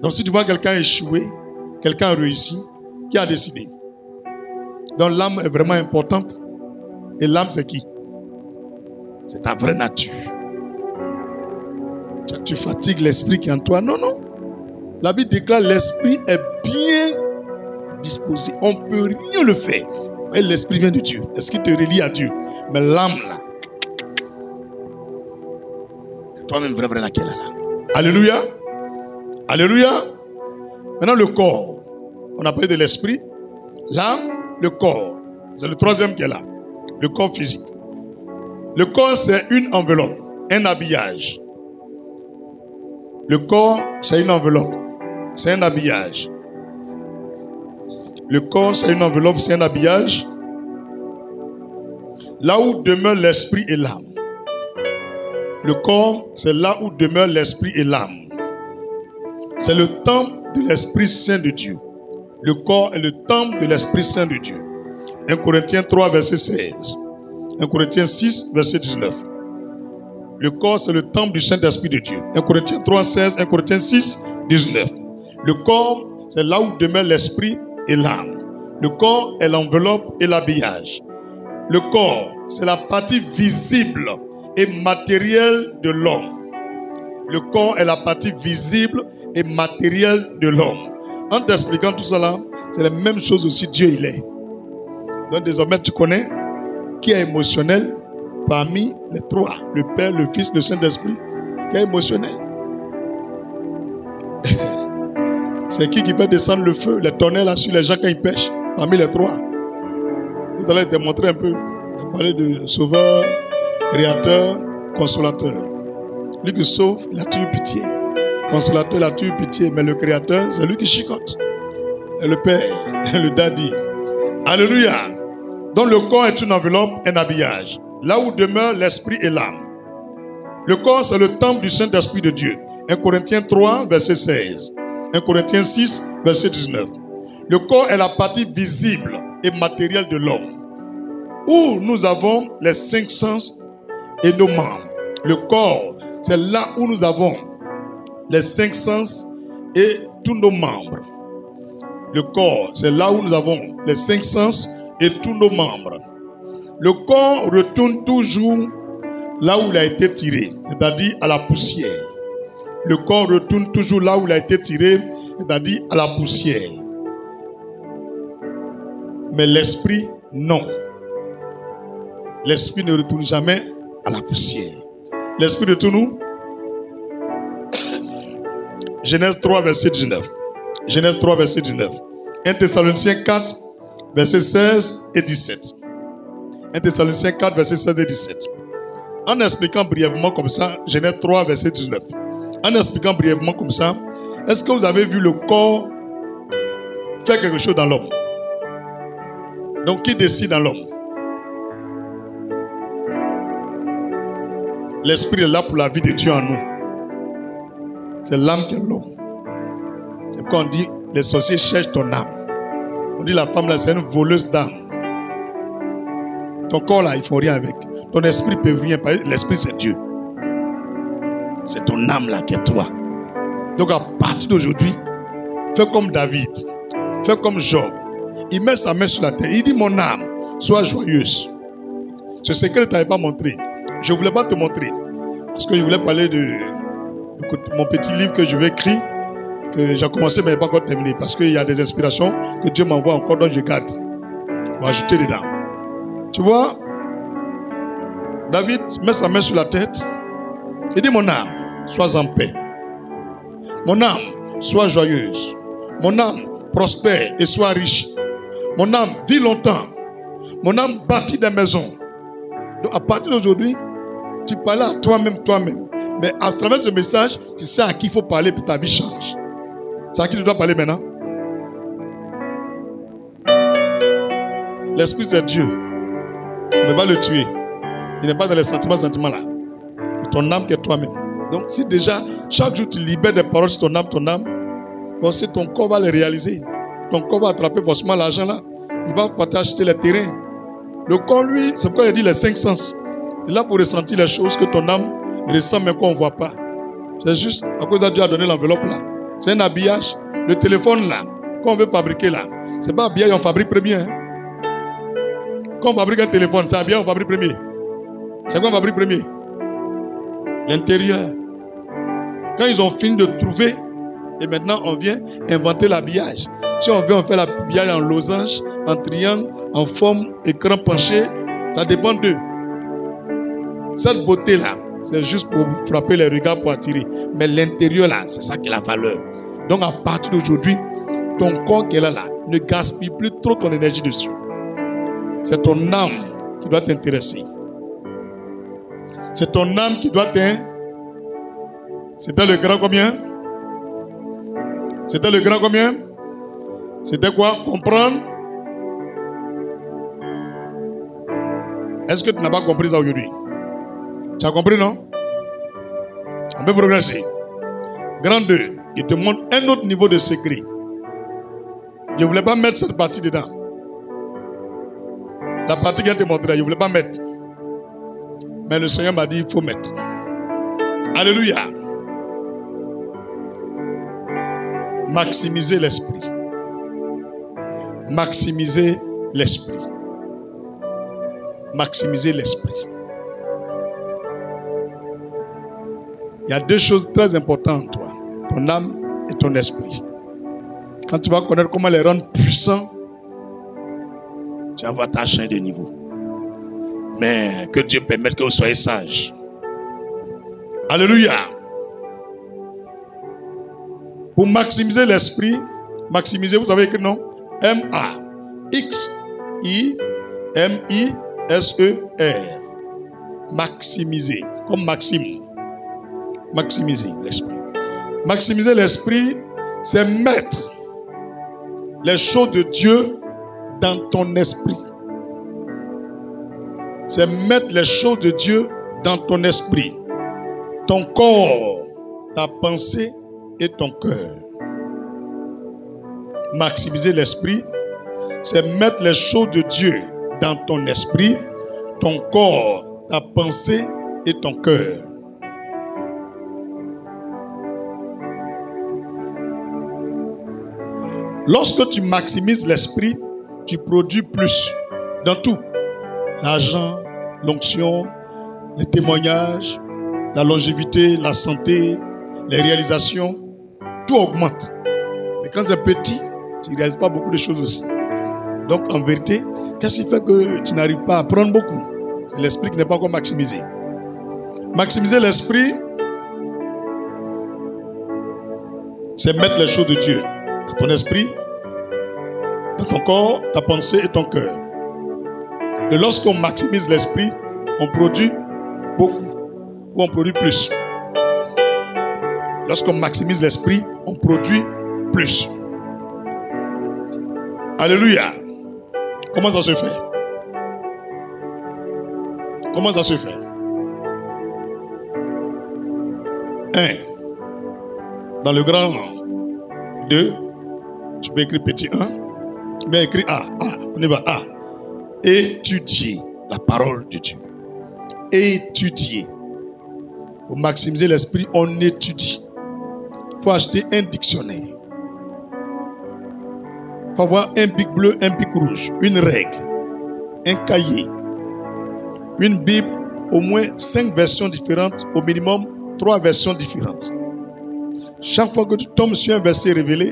Donc, si tu vois quelqu'un échouer, quelqu'un réussi, qui a décidé? Donc, l'âme est vraiment importante. Et l'âme, c'est qui? C'est ta vraie nature. Tu fatigues l'esprit qui est en toi. Non. La Bible déclare l'esprit est bien disposé. On ne peut rien le faire. Et l'esprit vient de Dieu. Est-ce qu'il te relie à Dieu? Mais l'âme, là, toi-même, vrai, laquelle là? Alléluia. Alléluia. Maintenant, le corps. On a parlé de l'esprit, l'âme, le corps. C'est le troisième qui est là. Le corps physique. Le corps, c'est une enveloppe, un habillage. Le corps, c'est une enveloppe, c'est un habillage. Le corps, c'est une enveloppe, c'est un habillage. Là où demeure l'esprit et l'âme. Le corps, c'est là où demeure l'esprit et l'âme. C'est le temple de l'Esprit Saint de Dieu. Le corps est le temple de l'Esprit Saint de Dieu. 1 Corinthiens 3, verset 16. 1 Corinthiens 6, verset 19. Le corps, c'est le temple du Saint-Esprit de Dieu. 1 Corinthiens 3, 16. 1 Corinthiens 6, 19. Le corps, c'est là où demeure l'esprit et l'âme. Le corps est l'enveloppe et l'habillage. Le corps, c'est la partie visible et matérielle de l'homme. Le corps est la partie visible et matérielle de l'homme. En t'expliquant tout cela, c'est la même chose aussi, Dieu il est. Donc désormais tu connais qui est émotionnel parmi les trois, le Père, le Fils, le Saint-Esprit. Qui est émotionnel? C'est qui fait descendre le feu, les tonnerres là sur les gens quand ils pêchent, parmi les trois? Tout à l'heure, je t'ai montré un peu. Je parlais de sauveur, créateur, consolateur. Lui qui sauve, il a toujours pitié. Consolateur, il a toujours pitié. Mais le créateur, c'est lui qui chicote. Et le Père, le daddy. Alléluia. Donc le corps est une enveloppe, un habillage. Là où demeure l'esprit et l'âme. Le corps, c'est le temple du Saint-Esprit de Dieu. 1 Corinthiens 3, verset 16. 1 Corinthiens 6, verset 19. Le corps est la partie visible et matérielle de l'homme, où nous avons les 5 sens et nos membres. Le corps, c'est là où nous avons les 5 sens et tous nos membres. Le corps, c'est là où nous avons les 5 sens et tous nos membres. Le corps retourne toujours là où il a été tiré, c'est-à-dire à la poussière. Le corps retourne toujours là où il a été tiré, c'est-à-dire à la poussière. Mais l'esprit, non. L'esprit ne retourne jamais à la poussière. L'esprit retourne où? Genèse 3, verset 19. Genèse 3, verset 19. 1 Thessaloniciens 4, verset 16 et 17. 1 Thessaloniciens 4, versets 16 et 17. En expliquant brièvement comme ça, Genèse 3, verset 19. En expliquant brièvement comme ça, est-ce que vous avez vu le corps faire quelque chose dans l'homme? Donc, qui décide dans l'homme? L'esprit est là pour la vie de Dieu en nous. C'est l'âme qui est l'homme. C'est pourquoi on dit, les sorciers cherchent ton âme. On dit, la femme là, c'est une voleuse d'âme. Ton corps là, il ne faut rien avec. Ton esprit peut rien. L'esprit, c'est Dieu. C'est ton âme là qui est toi. Donc, à partir d'aujourd'hui, fais comme David. Fais comme Job. Il met sa main sur la terre. Il dit, mon âme, sois joyeuse. Ce secret ne t'avait pas montré. Je ne voulais pas te montrer. Parce que je voulais parler de mon petit livre que je vais écrire. Que j'ai commencé mais je n'ai pas encore terminé. Parce qu'il y a des inspirations que Dieu m'envoie encore, dont je garde. On va ajouter dedans. Tu vois, David met sa main sur la tête. Il dit, mon âme, sois en paix. Mon âme, sois joyeuse. Mon âme, prospère et sois riche. Mon âme, vis longtemps. Mon âme, bâtit des maisons. Donc, à partir d'aujourd'hui, tu parles à toi-même. Mais à travers ce message, tu sais à qui il faut parler pour que ta vie change. C'est à qui tu dois parler maintenant? L'esprit, c'est Dieu. On ne peut pas le tuer. Il n'est pas dans les sentiments là. C'est ton âme qui est toi-même. Donc, si déjà, chaque jour, tu libères des paroles sur ton âme, bon, si ton corps va les réaliser. Ton corps va attraper forcément l'argent là. Il va partir acheter les terrains. Le corps, lui, c'est pourquoi il dit les 5 sens. Il est là pour ressentir les choses que ton âme ressent mais qu'on ne voit pas. C'est juste à cause de Dieu a donné l'enveloppe là. C'est un habillage. Le téléphone là, qu'on veut fabriquer là, c'est pas habillage, on fabrique premier. Hein? Quand on fabrique un téléphone, c'est habillage, on fabrique premier. C'est quoi on fabrique premier? L'intérieur. Quand ils ont fini de trouver, et maintenant on vient inventer l'habillage. Si on veut, on fait l'habillage en losange, en triangle, en forme, écran penché. Ça dépend d'eux. Cette beauté-là, c'est juste pour frapper les regards, pour attirer. Mais l'intérieur, là, c'est ça qui a la valeur. Donc, à partir d'aujourd'hui, ton corps qui est là, ne gaspille plus trop ton énergie dessus. C'est ton âme qui doit t'intéresser. C'est ton âme qui doit t'intéresser. C'était le grand combien? C'était le grand combien? C'était quoi? Comprendre? Est-ce que tu n'as pas compris ça aujourd'hui? Tu as compris, non? On peut progresser. Grand 2, il te montre un autre niveau de secret. Je ne voulais pas mettre cette partie dedans. La partie qu'il te montré, je ne voulais pas mettre. Mais le Seigneur m'a dit, il faut mettre. Alléluia. Maximiser l'esprit. Maximiser l'esprit. Maximiser l'esprit. Il y a 2 choses très importantes, toi. Ton âme et ton esprit. Quand tu vas connaître comment les rendre puissants, tu vas voir ta chaîne de niveau. Mais que Dieu permette que vous soyez sages. Alléluia. Pour maximiser l'esprit, maximiser, vous savez écrit non? M-A-X-I-M-I-S-E-R. Maximiser. Comme Maxime. Maximiser l'esprit. Maximiser l'esprit, c'est mettre les choses de Dieu dans ton esprit. C'est mettre les choses de Dieu dans ton esprit. Ton corps, ta pensée et ton cœur. Maximiser l'esprit, c'est mettre les choses de Dieu dans ton esprit, ton corps, ta pensée et ton cœur. Lorsque tu maximises l'esprit, tu produis plus dans tout. L'argent, l'onction, les témoignages, la longévité, la santé, les réalisations, tout augmente. Mais quand c'est petit, tu ne réalises pas beaucoup de choses aussi. Donc en vérité, qu'est-ce qui fait que tu n'arrives pas à apprendre beaucoup? C'est l'esprit qui n'est pas encore maximisé. Maximiser l'esprit, c'est mettre les choses de Dieu dans ton esprit, dans ton corps, ta pensée et ton cœur. Et lorsqu'on maximise l'esprit, on produit beaucoup ou on produit plus. Lorsqu'on maximise l'esprit, on produit plus. Alléluia. Comment ça se fait? Comment ça se fait? 1. Dans le grand 2, tu peux écrire petit 1. Tu peux écrire A. On y va. A. Étudier la parole de Dieu. Étudier. Pour maximiser l'esprit, on étudie. Il faut acheter un dictionnaire. Il faut avoir un bic bleu, un bic rouge, une règle, un cahier, une Bible, au moins 5 versions différentes, au minimum 3 versions différentes. Chaque fois que tu tombes sur un verset révélé,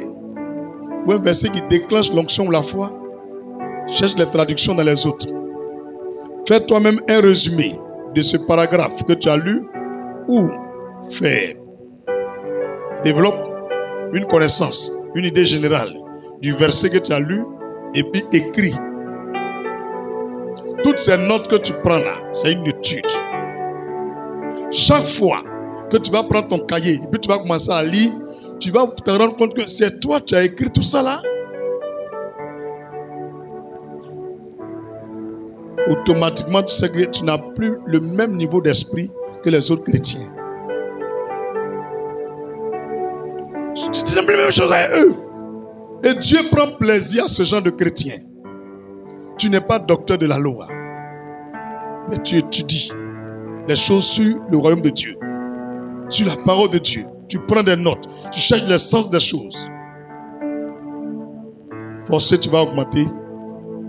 ou un verset qui déclenche l'onction ou la foi, cherche les traductions dans les autres. Fais toi-même un résumé de ce paragraphe que tu as lu ou fais. Développe une connaissance, une idée générale du verset que tu as lu et puis écris. Toutes ces notes que tu prends là, c'est une étude. Chaque fois que tu vas prendre ton cahier et puis tu vas commencer à lire, tu vas te rendre compte que c'est toi qui as écrit tout ça là. Automatiquement, tu sais que tu n'as plus le même niveau d'esprit que les autres chrétiens. Tu dis la même chose à eux. Et Dieu prend plaisir à ce genre de chrétiens. Tu n'es pas docteur de la loi, mais tu étudies les choses sur le royaume de Dieu, sur la parole de Dieu. Tu prends des notes, tu cherches le sens des choses. Forcément, tu vas augmenter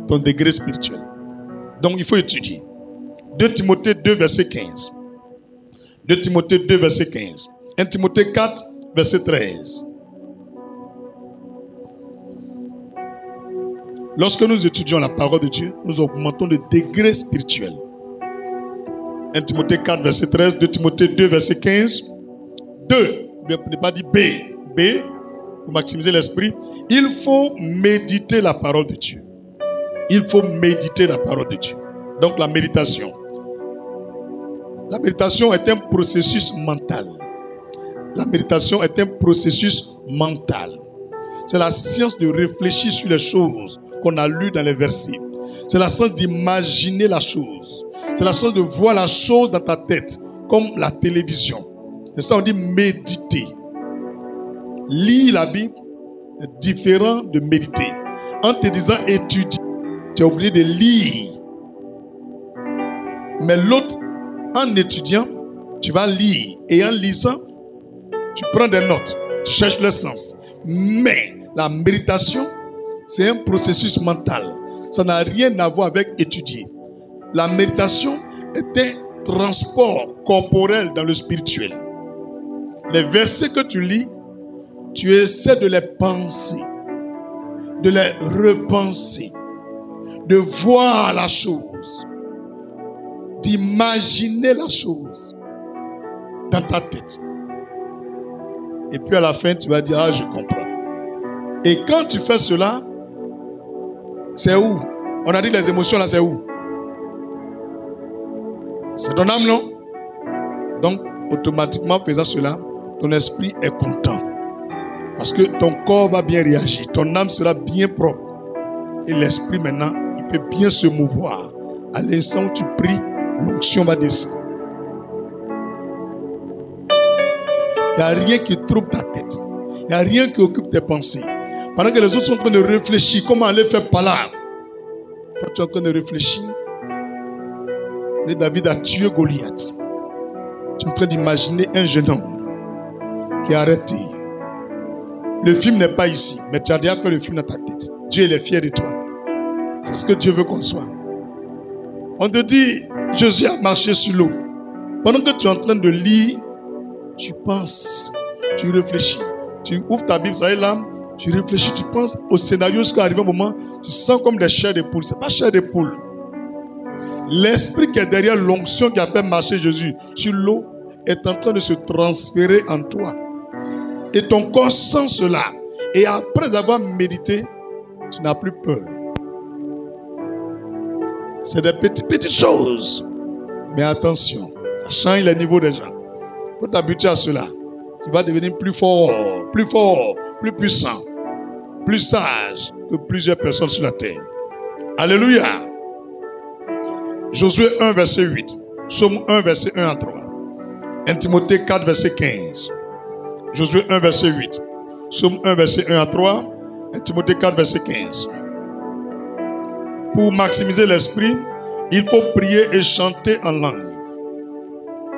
ton degré spirituel. Donc, il faut étudier. 2 Timothée 2, verset 15. 2 Timothée 2, verset 15. 1 Timothée 4, verset 13. Lorsque nous étudions la parole de Dieu, nous augmentons le degré spirituel. 1 Timothée 4, verset 13. 2 Timothée 2, verset 15. 2. Ne pas dire B. B, pour maximiser l'esprit. Il faut méditer la parole de Dieu. Il faut méditer la parole de Dieu. Donc la méditation. La méditation est un processus mental. La méditation est un processus mental. C'est la science de réfléchir sur les choses qu'on a lues dans les versets. C'est la science d'imaginer la chose. C'est la science de voir la chose dans ta tête, comme la télévision. Et ça on dit méditer. Lire la Bible est différent de méditer. En te disant étudier, tu as oublié de lire. Mais l'autre, en étudiant, tu vas lire. Et en lisant, tu prends des notes. Tu cherches le sens. Mais la méditation, c'est un processus mental. Ça n'a rien à voir avec étudier. La méditation est un transport corporel dans le spirituel. Les versets que tu lis, tu essaies de les penser, de les repenser, de voir la chose, d'imaginer la chose dans ta tête. Et puis à la fin, tu vas dire, ah, je comprends. Et quand tu fais cela, c'est où? On a dit les émotions là, c'est où? C'est ton âme, non? Donc, automatiquement, faisant cela, ton esprit est content. Parce que ton corps va bien réagir. Ton âme sera bien propre. Et l'esprit, maintenant, il peut bien se mouvoir. À l'instant où tu pries, l'onction va descendre. Il n'y a rien qui trouble ta tête. Il n'y a rien qui occupe tes pensées. Pendant que les autres sont en train de réfléchir, comment aller faire palabre. Toi, tu es en train de réfléchir. Et David a tué Goliath. Tu es en train d'imaginer un jeune homme qui est arrêté. Le film n'est pas ici, mais tu as déjà fait le film dans ta tête. Dieu il est fier de toi. C'est ce que Dieu veut qu'on soit. On te dit, Jésus a marché sur l'eau. Pendant que tu es en train de lire, tu penses, tu réfléchis. Tu ouvres ta Bible, ça y est là, tu réfléchis, tu penses au scénario jusqu'à arriver un moment, tu sens comme des chairs de poule. Ce n'est pas chair de poule. L'esprit qui est derrière l'onction qui a fait marcher Jésus sur l'eau est en train de se transférer en toi. Et ton corps sent cela. Et après avoir médité, tu n'as plus peur. C'est des petites choses. Mais attention, ça change les niveaux des gens. Il faut t'habituer à cela. Tu vas devenir plus fort, plus puissant, plus sage que plusieurs personnes sur la terre. Alléluia. Josué 1, verset 8. Psaume 1, verset 1 à 3. 1 Timothée 4, verset 15. Josué 1, verset 8. Psaume 1, verset 1 à 3. 1 Timothée 4, verset 15. Pour maximiser l'esprit, il faut prier et chanter en langue.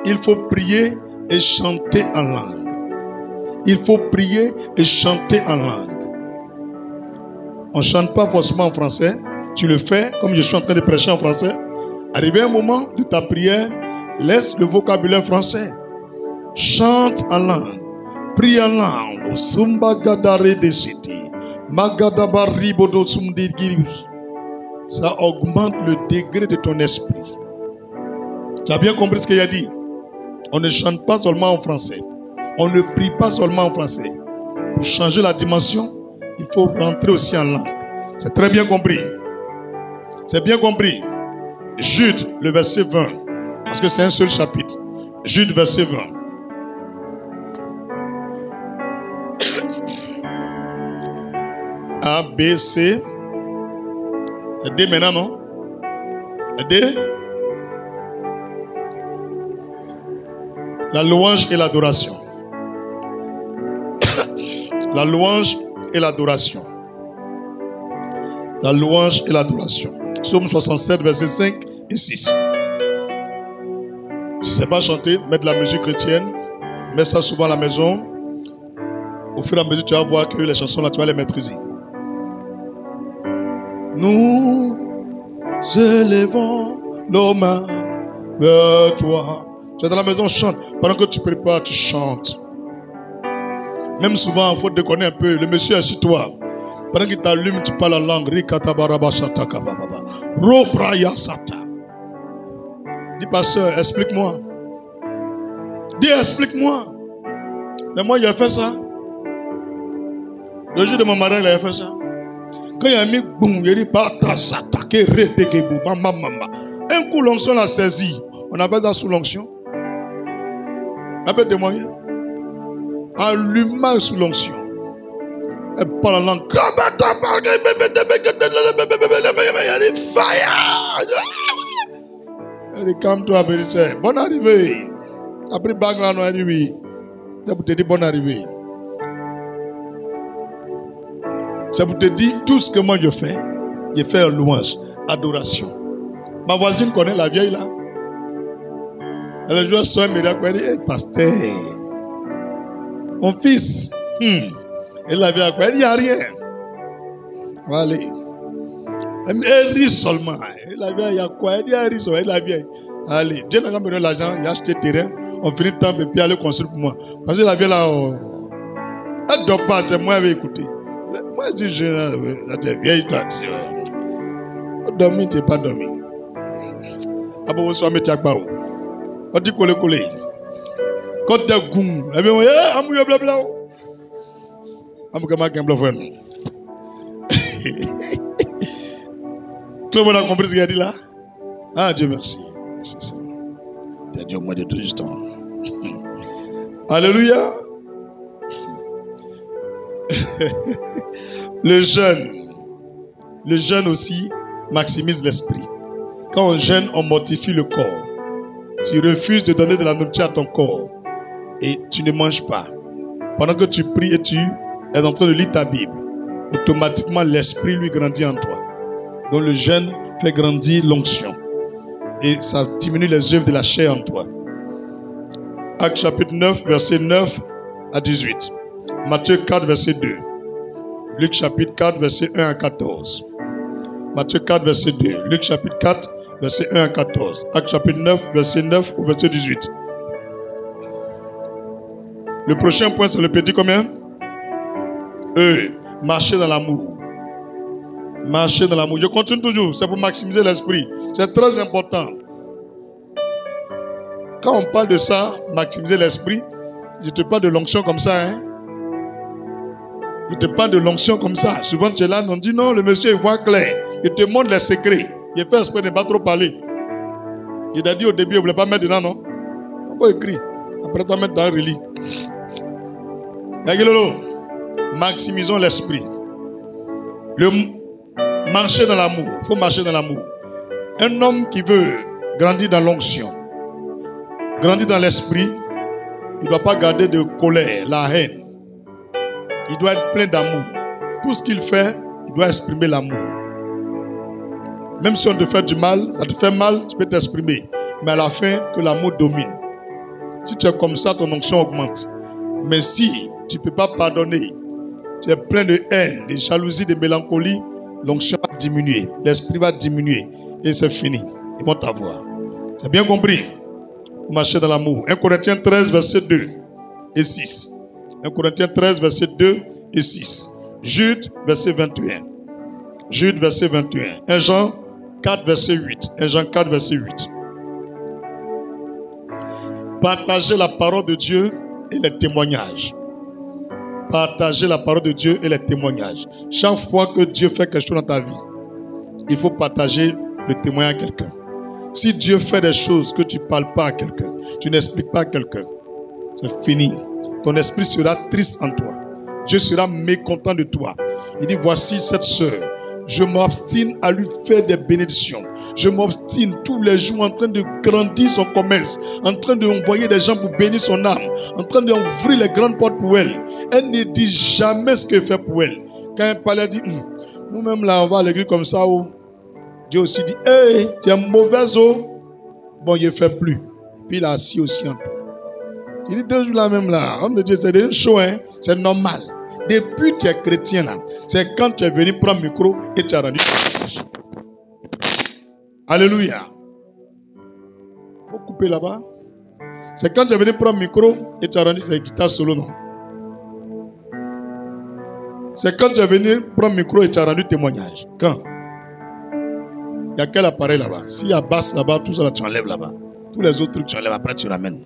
Il faut prier et chanter en langue. Il faut prier et chanter en langue. On ne chante pas forcément en français. Tu le fais comme je suis en train de prêcher en français. Arrivé un moment de ta prière, laisse le vocabulaire français. Chante en langue. Prie en langue. Ça augmente le degré de ton esprit. Tu as bien compris ce qu'il a dit? On ne chante pas seulement en français. On ne prie pas seulement en français. Pour changer la dimension, il faut rentrer aussi en langue. C'est très bien compris. C'est bien compris. Jude, le verset 20. Parce que c'est un seul chapitre. Jude, verset 20. A, B, C. D maintenant, non? D. La louange et l'adoration. La louange et l'adoration. La louange et l'adoration. Psaume 67, versets 5 et 6. Si tu ne sais pas chanter, mets de la musique chrétienne. Mets ça souvent à la maison. Au fur et à mesure, tu vas voir que les chansons là, tu vas les maîtriser. Nous élevons nos mains vers toi. Tu es dans la maison, chante. Pendant que tu prépares, tu chantes. Même souvent, il faut déconner un peu. Le monsieur est sur toi. Pendant qu'il t'allume, tu parles la langue. Dis, pasteur, explique-moi. Dis, explique-moi. Mais moi, il a fait ça. Le jour de mon mariage, il a fait ça. Quand il a mis boum, il a dit un coup, l'onction l'a saisi. On appelle ça sous l'onction. Elle peut témoigner. Allumage sous l'onction. Elle parle en langue. Elle dit fire. Elle dit calme-toi, Bérissé. Bonne arrivée. Après bague là, elle dit oui. C'est pour te dire bonne arrivée. C'est pour te dire tout ce que moi je fais en louange, adoration. Ma voisine connaît la vieille là. Elle a joué à son miracle. Elle dit, hey, pasteur, mon fils, elle la vieille, elle dit, il n'y a rien. Allez. Elle rit seulement. La vieille, il y a quoi? Elle dit, elle rit seulement. Elle la vieille. Allez, Dieu n'a pas donné l'argent, il a acheté terrain. On finit le temps et puis aller construire pour moi. Parce que la vieille là, elle ne dort pas, c'est moi qui vais écouter. Moi, si je suis vieille, toi, tu dormi, tu n'es pas dormi. Abo wo so ameti agba o. O di kole kole. Ko de gun. E be won amu yo bla bla o. Amu ka ma ken bla fo en. Tout le monde a compris ce qu'il a dit là? Ah, Dieu merci. C'est ça. Tu as dit au moins de 12 temps. Alléluia. Le jeûne aussi maximise l'esprit. Quand on jeûne, on mortifie le corps. Tu refuses de donner de la nourriture à ton corps et tu ne manges pas. Pendant que tu pries et tu es en train de lire ta Bible, automatiquement l'esprit lui grandit en toi. Donc le jeûne fait grandir l'onction et ça diminue les œuvres de la chair en toi. Actes chapitre 9, verset 9 à 18. Matthieu 4, verset 2. Luc chapitre 4, verset 1 à 14. Matthieu 4, verset 2. Luc chapitre 4, verset 1 à 14. Actes chapitre 9, verset 9 au verset 18. Le prochain point, c'est le petit combien? Marcher dans l'amour. Marcher dans l'amour. Je continue toujours. C'est pour maximiser l'esprit. C'est très important. Quand on parle de ça, maximiser l'esprit, je te parle de l'onction comme ça. Hein? Je te parle de l'onction comme ça. Souvent, tu es là, on dit non, le monsieur, il voit clair. Il te montre les secrets. Il fait exprès de ne pas trop parler. Il t'a dit au début, il ne voulait pas mettre dedans, non? On va écrire. Après, tu vas mettre dans un relis. Maximisons l'esprit. Marcher dans l'amour. Il faut marcher dans l'amour. Un homme qui veut grandir dans l'onction, grandir dans l'esprit, il ne doit pas garder de colère, la haine. Il doit être plein d'amour. Tout ce qu'il fait, il doit exprimer l'amour. Même si on te fait du mal, ça te fait mal, tu peux t'exprimer. Mais à la fin, que l'amour domine. Si tu es comme ça, ton onction augmente. Mais si tu ne peux pas pardonner, tu es plein de haine, de jalousie, de mélancolie, l'onction va diminuer. L'esprit va diminuer. Et c'est fini. Ils vont t'avoir. Tu as bien compris? Marcher dans l'amour. 1 Corinthiens 13, verset 2 et 6. 1 Corinthiens 13, verset 2 et 6. Jude, verset 21. Jude, verset 21. 1 Jean 4, verset 8. 1 Jean 4, verset 8. Partagez la parole de Dieu et les témoignages. Partagez la parole de Dieu et les témoignages. Chaque fois que Dieu fait quelque chose dans ta vie, il faut partager le témoignage à quelqu'un. Si Dieu fait des choses que tu ne parles pas à quelqu'un, tu n'expliques pas à quelqu'un, c'est fini. Ton esprit sera triste en toi. Dieu sera mécontent de toi. Il dit, voici cette sœur. Je m'obstine à lui faire des bénédictions. Je m'obstine tous les jours en train de grandir son commerce, en train d'envoyer des gens pour bénir son âme, en train d'ouvrir les grandes portes pour elle. Elle ne dit jamais ce que fait pour elle. Quand elle parle, elle dit, nous-mêmes là, on va à l'église comme ça, où Dieu aussi dit, hey, tu es mauvaise eau. Bon, il ne fait plus. Et puis il a assis aussi en toi. Il dit 2 jours là même là, homme de Dieu, c'est des choses, hein? C'est normal. Depuis que tu es chrétien là, c'est quand tu es venu prendre le micro et tu as rendu. Alléluia. Il faut couper là-bas. C'est quand tu es venu prendre le micro et tu as rendu cette guitare solo, non? C'est quand tu es venu prendre le micro et tu as rendu témoignage. Quand? Il y a quel appareil là-bas? S'il y a basse là-bas, tout ça là, tu enlèves là-bas. Tous les autres trucs, tu enlèves, après tu ramènes.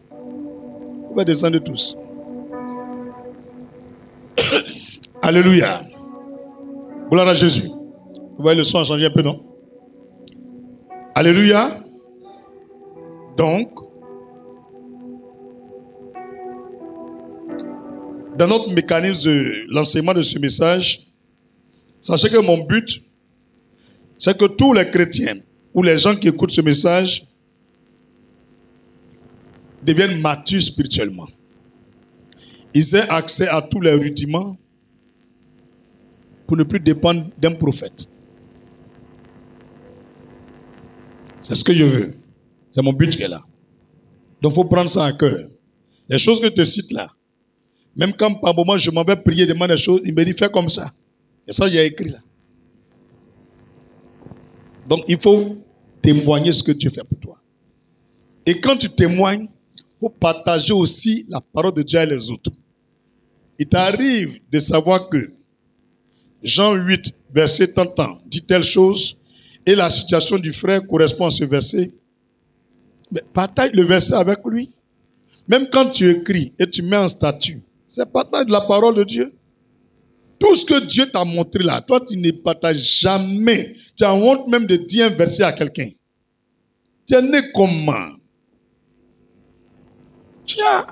On va descendre tous. Alléluia. Gloire à Jésus. Vous voyez, le son a changé un peu, non? Alléluia. Donc, dans notre mécanisme de l'enseignement de ce message, sachez que mon but, c'est que tous les chrétiens ou les gens qui écoutent ce message deviennent matures spirituellement. Ils aient accès à tous les rudiments pour ne plus dépendre d'un prophète. C'est ce que je veux. C'est mon but qui est là. Donc il faut prendre ça à cœur. Les choses que je te cite là, même quand par moment je m'en vais prier, demander des choses, il me dit fais comme ça. Et ça, j'ai écrit là. Donc il faut témoigner ce que Dieu fait pour toi. Et quand tu témoignes, il faut partager aussi la parole de Dieu avec les autres. Il t'arrive de savoir que Jean 8, verset 30 dit telle chose, et la situation du frère correspond à ce verset. Mais partage le verset avec lui. Même quand tu écris et tu mets en statut, c'est partage de la parole de Dieu. Tout ce que Dieu t'a montré là, toi tu ne partages jamais. Tu as honte même de dire un verset à quelqu'un. Tu es né comment? Tiens,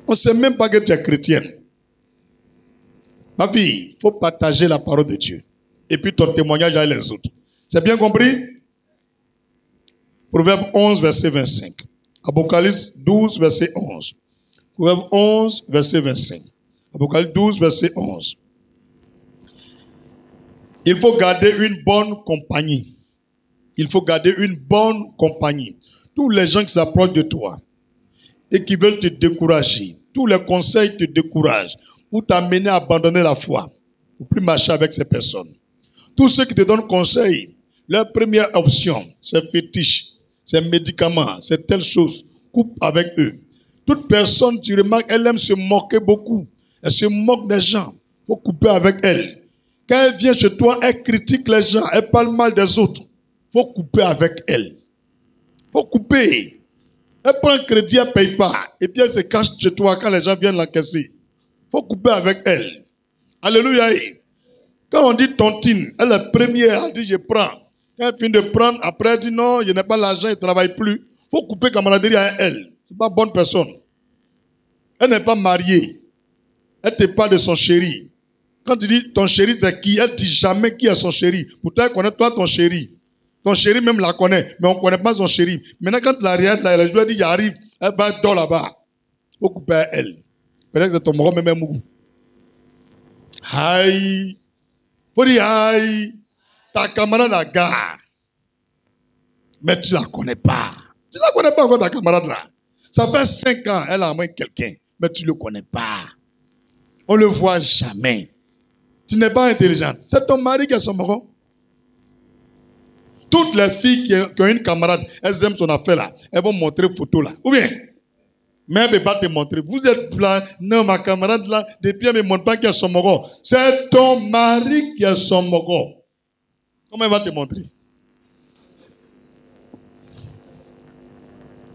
on ne sait même pas que tu es chrétienne. Ma fille, il faut partager la parole de Dieu. Et puis ton témoignage avec les autres. C'est bien compris? Proverbe 11, verset 25. Apocalypse 12, verset 11. Proverbe 11, verset 25. Apocalypse 12, verset 11. Il faut garder une bonne compagnie. Il faut garder une bonne compagnie. Tous les gens qui s'approchent de toi et qui veulent te décourager, tous les conseils te découragent pour t'amener à abandonner la foi, pour plus marcher avec ces personnes. Tous ceux qui te donnent conseil, leur première option, c'est fétiche, c'est médicament, c'est telle chose. Coupe avec eux. Toute personne, tu remarques, elle aime se moquer beaucoup. Elle se moque des gens. Il faut couper avec elle. Quand elle vient chez toi, elle critique les gens, elle parle mal des autres. Il faut couper avec elle. Il faut couper. Elle prend un crédit, elle ne paye pas. Et puis elle se cache chez toi quand les gens viennent l'encaisser. Il faut couper avec elle. Alléluia. Quand on dit tontine, elle est première, elle dit je prends. Quand elle finit de prendre, après elle dit non, je n'ai pas l'argent, il ne travaille plus. Il faut couper camaraderie à elle. Ce n'est pas une bonne personne. Elle n'est pas mariée. Elle ne te parle de son chéri. Quand tu dis ton chéri c'est qui, elle ne dit jamais qui est son chéri. Pourtant elle connaît toi ton chéri. Ton chéri même la connaît, mais on ne connaît pas son chéri. Maintenant quand la regarde là, elle lui dit j'arrive, elle va être dans là-bas. Il faut couper à elle. Peut-être que c'est ton moro même un mou. Aïe. Faut dire aïe. Ta camarade la gare. Mais tu ne la connais pas. Tu ne la connais pas encore ta camarade là. Ça fait 5 ans, elle a amené quelqu'un, mais tu ne le connais pas. On ne le voit jamais. Tu n'es pas intelligente. C'est ton mari qui est son moro. Toutes les filles qui ont une camarade, elles aiment son affaire là. Elles vont montrer photo là. Ou bien, mais elle ne peut pas te montrer. Vous êtes là, non, ma camarade là, depuis elle ne me montre pas qui est son moro. C'est ton mari qui est son moro. Comment elle va te montrer?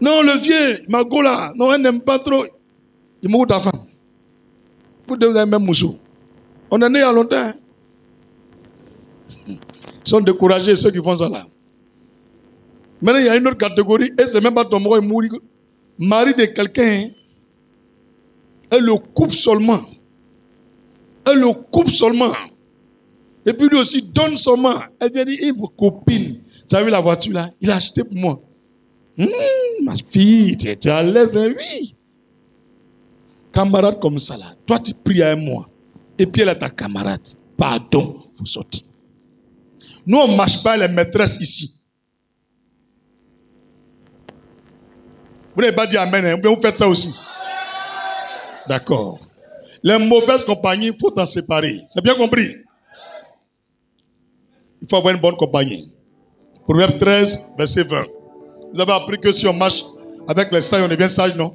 Non, le vieux, Mago là, non, elle n'aime pas trop. Il m'a dit ta femme. Vous devez avoir même mousseau. On en est il y a longtemps. Hein? Ils sont découragés ceux qui font ça là. Maintenant, il y a une autre catégorie, et c'est même pas ton mari mourir. Mari de quelqu'un, elle le coupe seulement. Elle le coupe seulement. Et puis lui aussi donne seulement. Elle dit, hey, copine, tu as vu la voiture là? Il a acheté pour moi. Ma fille, tu es à l'aise, hein? Oui. Camarade comme ça là, toi tu pries à moi. Et puis elle est ta camarade. Pardon, vous sortez. Nous on ne marche pas les maîtresses ici. Vous n'avez pas dit amen, hein? Vous faites ça aussi. D'accord. Les mauvaises compagnies, il faut t'en séparer. C'est bien compris? Il faut avoir une bonne compagnie. Proverbe 13, verset 20. Vous avez appris que si on marche avec les sages, on devient sage, non?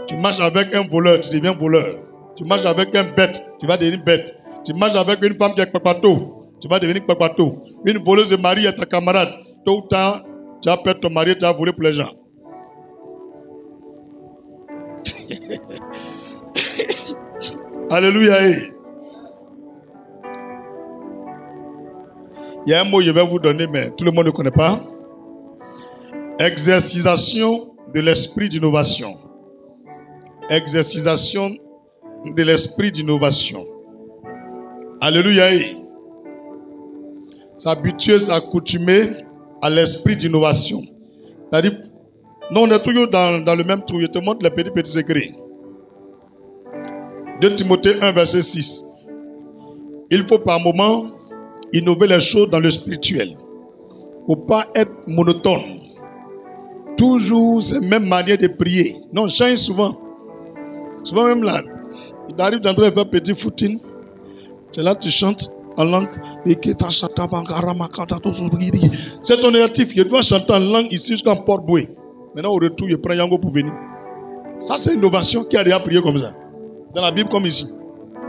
Tu marches avec un voleur, tu deviens voleur. Tu marches avec un bête, tu vas devenir bête. Tu marches avec une femme qui est papato, tu vas devenir papato. Une voleuse de mari est ta camarade. Tôt ou tard, tu vas perdre ton mari et tu vas voler pour les gens. Alléluia. Il y a un mot que je vais vous donner, mais tout le monde ne connaît pas. Exercitation de l'esprit d'innovation. Exercitation de l'esprit d'innovation. Alléluia. S'habituer, s'accoutumer à l'esprit d'innovation. C'est-à-dire, non, on est toujours dans le même trou. Je te montre les petits secrets. 2 Timothée 1, verset 6. Il faut par moment innover les choses dans le spirituel. Il ne faut pas être monotone. Toujours ces mêmes manières de prier. Non, change souvent. Souvent même là, il t'arrive d'entrer faire petit footing. C'est là que tu chantes en langue. C'est ton négatif. Je dois chanter en langue ici jusqu'en Port-Boué. Maintenant au retour, je prends Yango pour venir. Ça c'est une innovation. Qui a déjà prié comme ça? Dans la Bible comme ici.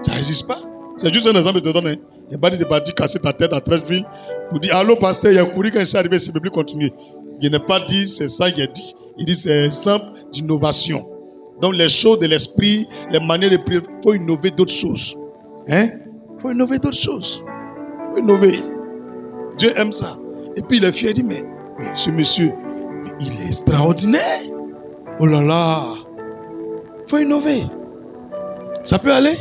Ça n'existe pas. C'est juste un exemple que je te donne. Hein. Il n'y a pas de parti casser ta tête à 13 villes pour dire allô pasteur, il y a couru quand je suis arrivé, s'il ne peut plus continuer. Je n'ai pas dit c'est ça qu'il a dit. Il dit c'est un exemple d'innovation. Donc les choses de l'esprit, les manières de prier, il faut innover d'autres choses. Hein? Il faut innover d'autres choses. Il faut innover. Dieu aime ça. Et puis il est fier, il dit mais ce monsieur, mais il est extraordinaire. Oh là là. Il faut innover. Ça peut aller?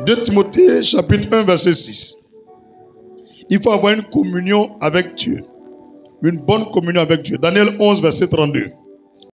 2 Timothée chapitre 1 verset 6. Il faut avoir une communion avec Dieu. Une bonne communion avec Dieu. Daniel 11 verset 32.